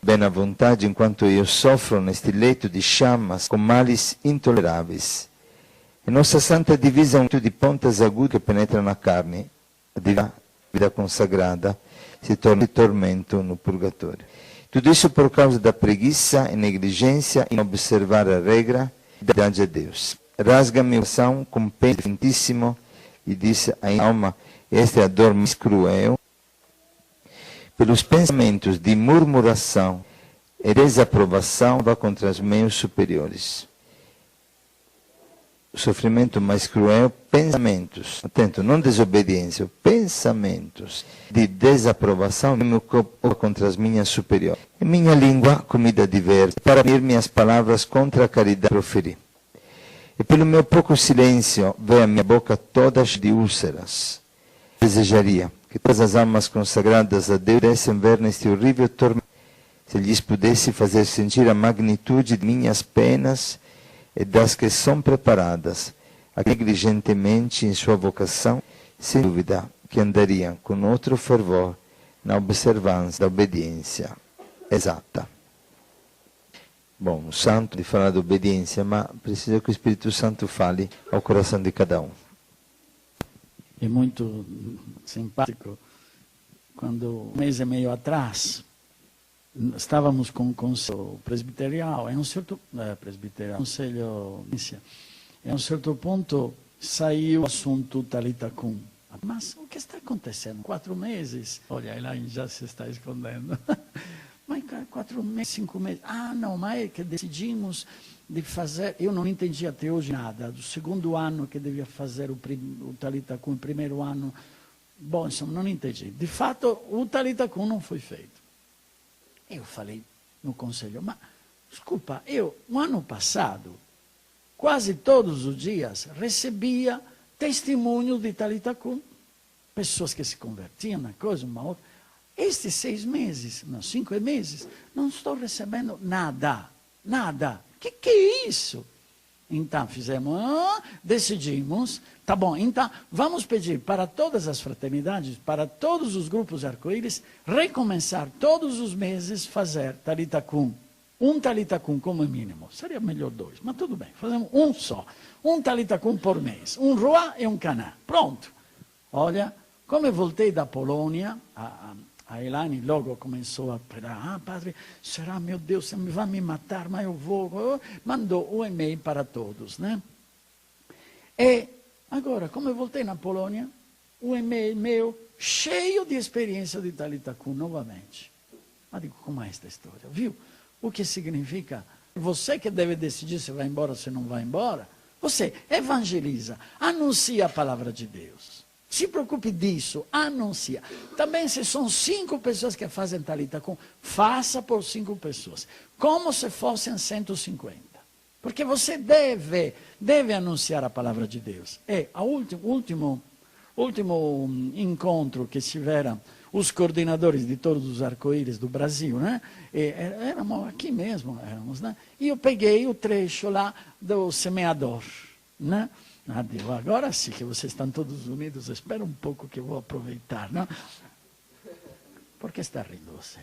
bem à vontade, enquanto eu sofro neste leito de chamas com males intoleráveis. E nossa santa divisa é um de pontas agudas que penetram na carne, a vida consagrada se torna tormento no purgatório. Tudo isso por causa da preguiça e negligência em observar a regra da verdade a Deus. Rasga-me o coração com pena infinitissimo e disse à alma: esta é a dor mais cruel, pelos pensamentos de murmuração e desaprovação vá contra os meus superiores. O sofrimento mais cruel, pensamentos, atento, não desobediência, pensamentos de desaprovação no meu corpo contra as minhas superiores. E minha língua, comida diversa, para unir minhas palavras contra a caridade proferir. E pelo meu pouco silêncio, vê a minha boca toda de úlceras. Desejaria que todas as almas consagradas a Deus pudessem ver neste horrível tormento, se lhes pudesse fazer sentir a magnitude de minhas penas e das que são preparadas, negligentemente em sua vocação, sem dúvida que andariam com outro fervor na observância da obediência exata. Bom, o santo de falar da obediência, mas precisa que o Espírito Santo fale ao coração de cada um. É muito simpático, quando um mês e meio atrás, estávamos com o conselho presbiterial, em um certo conselho, em um certo ponto saiu o assunto Talitha Kum. Mas o que está acontecendo? 4 meses? Olha, ela já se está escondendo. Mas 4 meses, 5 meses. Ah, não, mas é que decidimos de fazer, eu não entendi até hoje nada, do segundo ano que devia fazer o Talitha Kum, primeiro ano, bom, insomma, não entendi. De fato, o Talitha Kum não foi feito. Eu falei no conselho, mas, desculpa, eu, no ano passado, quase todos os dias, recebia testemunho de Talitha Kum, pessoas que se convertiam na coisa, uma outra. Estes 6 meses, não, 5 meses, não estou recebendo nada, nada. Que é isso? Então decidimos, tá bom, então vamos pedir para todas as fraternidades, para todos os grupos arco-íris, recomeçar todos os meses fazer Talitha Kum. Um Talitha Kum como mínimo. Seria melhor 2, mas tudo bem, fazemos um só. Um Talitha Kum por mês, um Ruá e um Caná. Pronto. Olha, como eu voltei da Polônia, a Elane logo começou a falar, padre, será, meu Deus, você vai me matar, mas eu vou. Mandou um e-mail para todos, né? E agora, como eu voltei na Polônia, um e-mail meu cheio de experiência de Talitha Kum novamente. Mas digo, como é esta história? Viu? O que significa? Você que deve decidir se vai embora ou se não vai embora, você evangeliza, anuncia a palavra de Deus. Se preocupe disso, anuncia. Também se são 5 pessoas que fazem Talitha Kum, faça por 5 pessoas. Como se fossem 150. Porque você deve anunciar a palavra de Deus. E o último encontro que tiveram os coordenadores de todos os arco-íris do Brasil, né? Éramos aqui mesmo, né? E eu peguei o trecho lá do semeador, né? Agora sim que vocês estão todos unidos, espera um pouco que eu vou aproveitar, não? Por que está rindo você?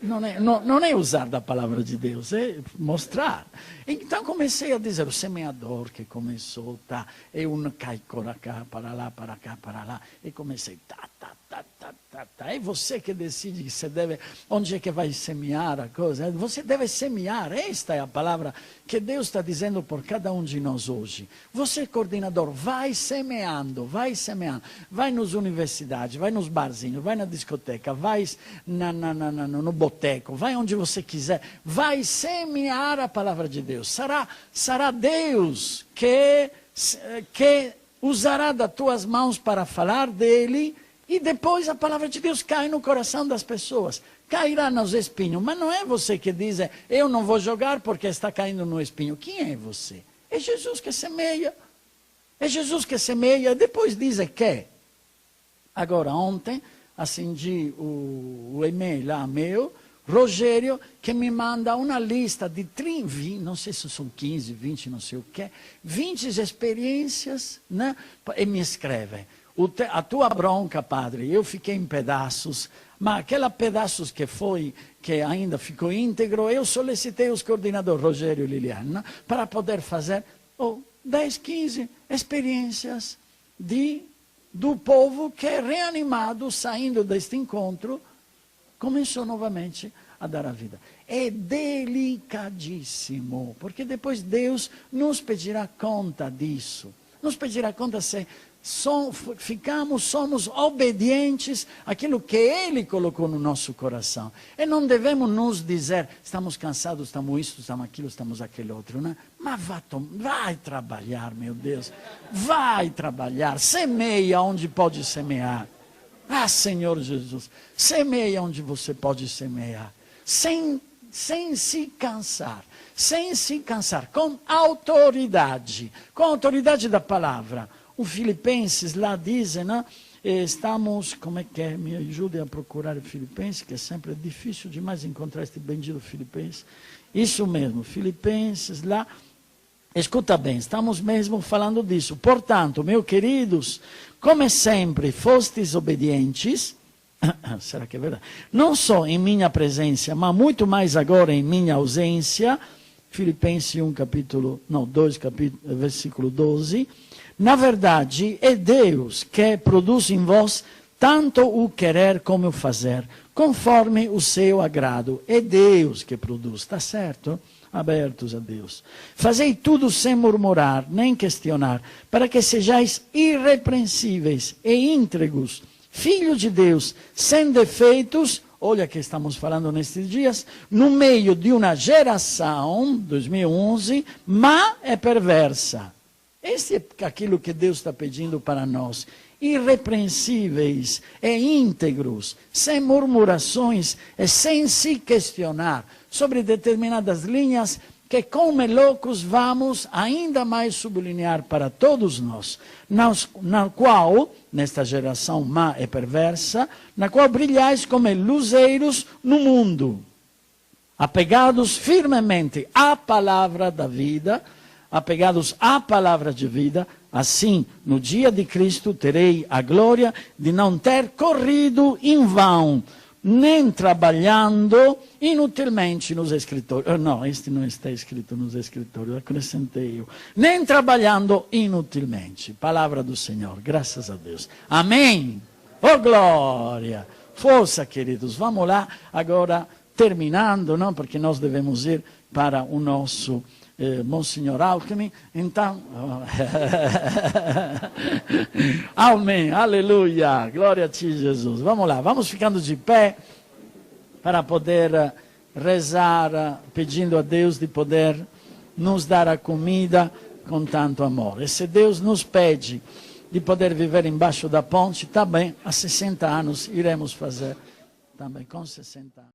Não é usar da palavra de Deus, é mostrar. Então comecei a dizer, o semeador que começou, tá, e um cai para cá, para lá, para cá, para lá, e comecei, tá. É você que decide que você deve, onde é que vai semear a coisa. Você deve semear, esta é a palavra que Deus está dizendo por cada um de nós hoje. Você, coordenador, vai semeando, vai nas universidades, vai nos barzinhos, vai na discoteca, vai no boteco, vai onde você quiser, vai semear a palavra de Deus. Será Deus que usará das tuas mãos para falar dele. E depois a palavra de Deus cai no coração das pessoas, cairá nos espinhos. Mas não é você que diz, eu não vou jogar porque está caindo no espinho. Quem é você? É Jesus que semeia. É Jesus que semeia. Depois diz que. Agora, ontem, acendi o e-mail lá meu, Rogério, que me manda uma lista de 30, não sei se são 15, 20, não sei o quê, 20 experiências, né? E me escreve. A tua bronca, padre, eu fiquei em pedaços, mas aqueles pedaços que ainda ficou íntegro, eu solicitei os coordenadores, Rogério e Liliana, para poder fazer 10, 15 experiências do povo que é reanimado, saindo deste encontro, começou novamente a dar a vida. É delicadíssimo, porque depois Deus nos pedirá conta disso. Nos pedirá conta se somos obedientes àquilo que Ele colocou no nosso coração. E não devemos nos dizer, estamos cansados, estamos isso, estamos aquilo, estamos aquele outro, né? Mas vai trabalhar, meu Deus, vai trabalhar, semeia onde pode semear. Senhor Jesus, semeia onde você pode semear, sem se cansar, com autoridade da palavra. O Filipenses lá diz, né? Estamos, como é que é? Me ajude a procurar o Filipenses, que é sempre difícil demais encontrar este bendito Filipenses. Isso mesmo, Filipenses lá. Escuta bem, estamos mesmo falando disso. Portanto, meus queridos, como sempre fostes obedientes, será que é verdade? Não só em minha presença, mas muito mais agora em minha ausência, Filipenses 2, versículo 12, na verdade, é Deus que produz em vós tanto o querer como o fazer, conforme o seu agrado. É Deus que produz, está certo? Abertos a Deus. Fazei tudo sem murmurar, nem questionar, para que sejais irrepreensíveis e íntegros, filhos de Deus, sem defeitos, olha que estamos falando nestes dias, no meio de uma geração, 2011, má e perversa. Este é aquilo que Deus está pedindo para nós. Irrepreensíveis e íntegros, sem murmurações e sem se questionar sobre determinadas linhas que, como loucos, vamos ainda mais sublinhar para todos nós, na qual, nesta geração má e perversa, na qual brilhais como luzeiros no mundo, apegados firmemente à palavra da vida, apegados à palavra de vida, assim, no dia de Cristo, terei a glória de não ter corrido em vão, nem trabalhando inutilmente nos escritórios. Não, este não está escrito nos escritórios, acrescentei eu. Nem trabalhando inutilmente. Palavra do Senhor, graças a Deus. Amém. Oh, glória. Força, queridos. Vamos lá, agora, terminando, não? Porque nós devemos ir para o nosso... Monsenhor Alckmin, então, amém, aleluia, glória a ti, Jesus. Vamos lá, vamos ficando de pé para poder rezar, pedindo a Deus de poder nos dar a comida com tanto amor. E se Deus nos pede de poder viver embaixo da ponte, também, há 60 anos, iremos fazer, também com 60 anos.